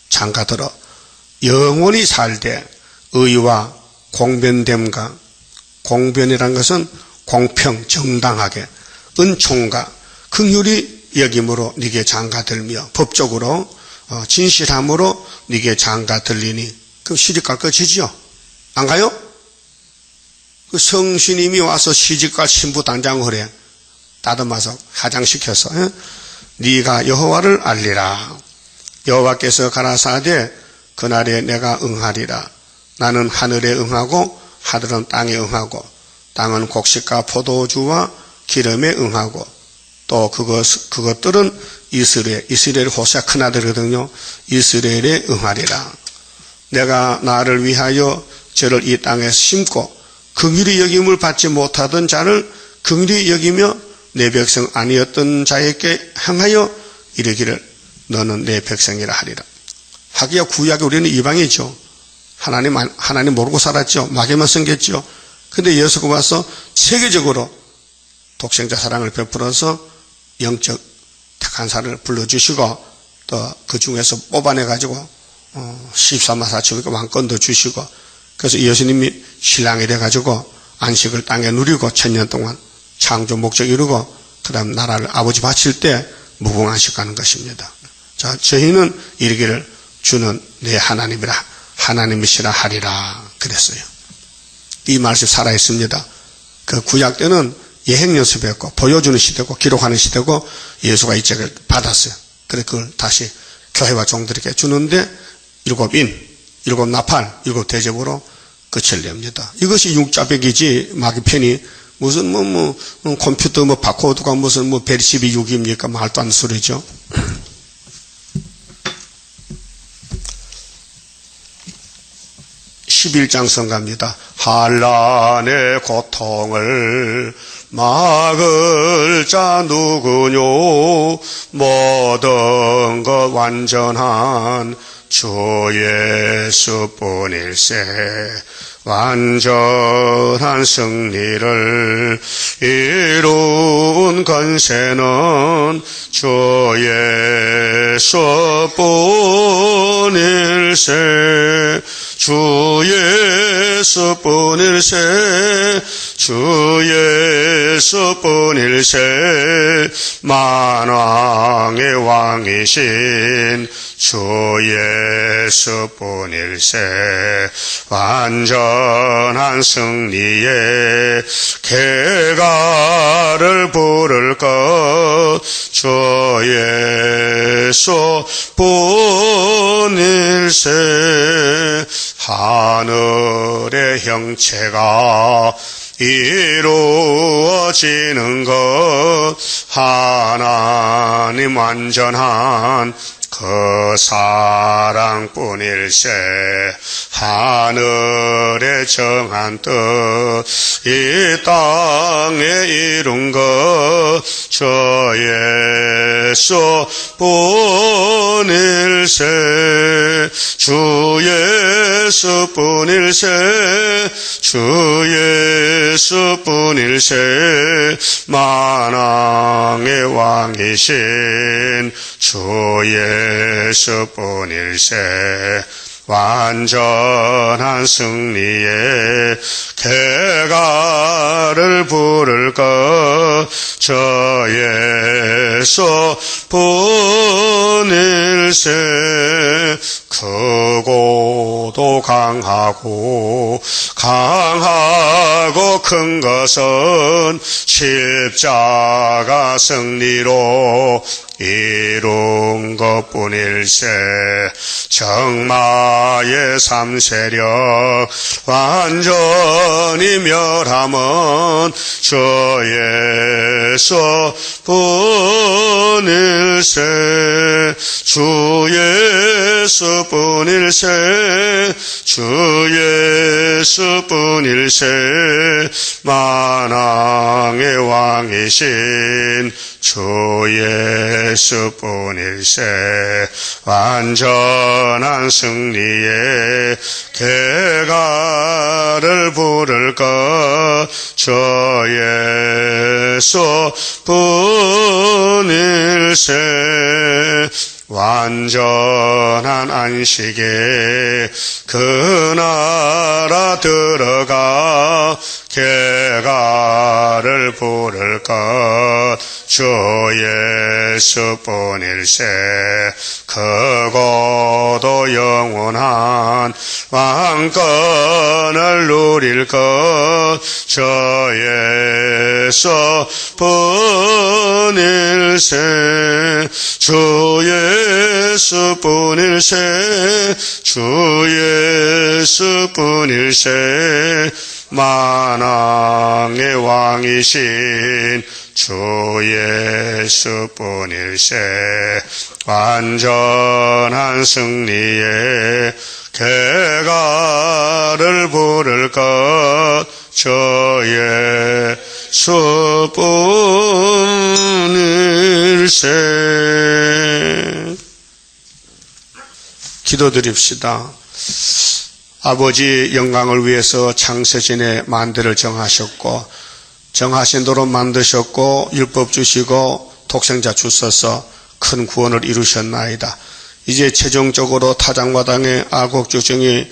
장가들어. 영원히 살되 의와 공변됨과, 공변이란 것은 공평 정당하게, 은총과 긍휼이 여김으로 네게 장가들며 법적으로 진실함으로 네게 장가 들리니. 그럼 시집갈 것이지요? 안 가요? 그 성신님이 와서 시집갈 신부 단장을 해. 다듬어서 화장시켜서 네가 여호와를 알리라. 여호와께서 가라사대 그날에 내가 응하리라. 나는 하늘에 응하고 하늘은 땅에 응하고 땅은 곡식과 포도주와 기름에 응하고 또 그것들은 이스라엘 호세아 큰아들이거든요. 이스라엘에 응하리라. 내가 나를 위하여 저를 이 땅에 심고 긍휼히 여김을 받지 못하던 자를 긍휼히 여기며 내 백성 아니었던 자에게 향하여 이르기를 너는 내 백성이라 하리라. 하기야 구약에 우리는 이방이죠. 하나님 모르고 살았죠. 마귀만 섬겼죠. 근데 예수가 와서 세계적으로 독생자 사랑을 베풀어서 영적 택한 사람을 불러주시고 또 그 중에서 뽑아내가지고 14만 4천에게 왕권도 주시고 그래서 예수님이 신랑이 돼가지고 안식을 땅에 누리고 1000년 동안 창조 목적 이루고 그 다음 나라를 아버지 바칠 때 무궁안식 가는 것입니다. 자, 저희는 이르기를 주는 내 하나님이라 하나님이시라 하리라 그랬어요. 이 말씀 살아있습니다. 그 구약 때는 예행 연습했고 보여주는 시대고 기록하는 시대고 예수가 이 책을 받았어요. 그래서 그걸 다시 교회와 종들에게 주는데 7인, 7나팔, 7대접으로 끝을 냅니다. 이것이 육자백이지 마귀 편이 무슨 컴퓨터 바코드가 무슨 벨12 6입니까? 말도 안 소리죠. 11장 성가입니다. 한란의 고통을 막을 자 누구뇨? 모든 것 완전한 주 예수뿐일세. 완전한 승리를 이룬 권세는 주 예수뿐일세. 주 예수뿐일세. 주 예수뿐일세. 만왕의 왕이신 주 예수뿐일세. 완전한 승리의 개가를 부를 것 주 예수뿐일세. 하늘의 형체가 이루어지는 것 하나님 완전한 그 사랑뿐일세. 하늘에 정한 뜻 이 땅에 이룬 것 주 예수뿐일세. 주 예수뿐일세. 주 예수뿐일세. 만왕의 왕이신 주 예수뿐일세. 완전한 승리의 개가를 부를 것 주 예수뿐일세. 크고도 강하고 큰 것은 십자가 승리로 이룬 것뿐일세. 정마의 삼세력 완전히 멸함은 주 예수뿐일세. 주 예수뿐일세. 주 예수뿐일세. 만왕의 왕이신 주 예수뿐일세. 완전한 승리의 개가를 부를 것 주 예수뿐일세. 완전한 안식에 그 나라 들어가 개가를 부를 것 주 예수뿐일세. 크고도 영원한 왕권을 누릴 것 주 예수뿐일세. 주 예수뿐일세. 주 예수뿐일세. 만왕의 왕이신 주 예수뿐일세. 완전한 승리의 개가를 부를 것 주 예수뿐일세. 기도드립시다. 아버지 영광을 위해서 창세전에 만대를 정하셨고 정하신 대로 만드셨고 율법 주시고 독생자 주셔서 큰 구원을 이루셨나이다. 이제 최종적으로 타작마당에 알곡죽정이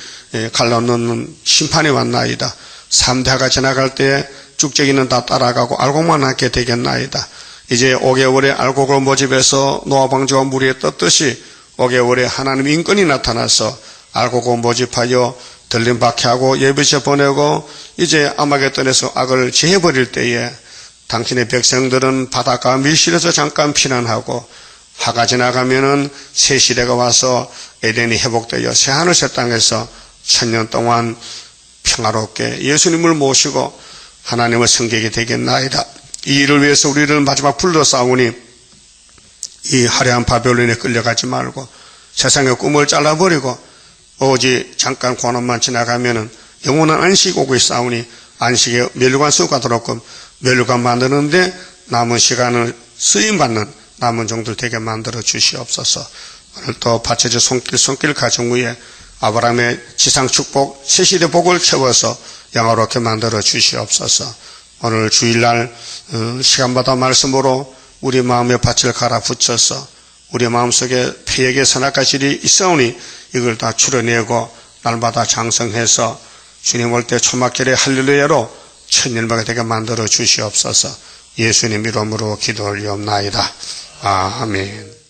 갈라놓는 심판이 왔나이다. 3대가 지나갈 때 쭉정이는 다 따라가고 알곡만 남게 되겠나이다. 이제 5개월에 알곡을 모집해서 노아방주가 물에 떴듯이 5개월에 하나님의 인권이 나타나서 알곡을 모집하여 들림박해하고 예비시 보내고 이제 아마겟돈에서 악을 제해버릴 때에 당신의 백성들은 바닷가 밀실에서 잠깐 피난하고 하가 지나가면은 새 시대가 와서 에덴이 회복되어 새하늘 새 땅에서 1000년 동안 평화롭게 예수님을 모시고 하나님의 성객이 되겠나이다. 이 일을 위해서 우리를 마지막 불러 싸우니 이 화려한 바벨론에 끌려가지 말고 세상의 꿈을 잘라버리고 오직 잠깐 고난만 지나가면은 영원한 안식 오고 있사오니 안식에 멸류관 수가 들었고 멸류관 만드는데 남은 시간을 쓰임받는 남은 종들 되게 만들어 주시옵소서. 오늘 또 받쳐질 손길 가정 위에 아브라함의 지상 축복 세시대 복을 채워서 영화롭게 만들어 주시옵소서. 오늘 주일날 시간마다 말씀으로 우리 마음의 밭을 갈아붙여서 우리 마음속에 폐역의 선악과 질이 있사오니 이걸 다 추려내고 날마다 장성해서 주님 올 때 초막절에 할렐루야로 천일마가 되게 만들어 주시옵소서. 예수님 이름으로 기도 올리옵나이다. 아멘.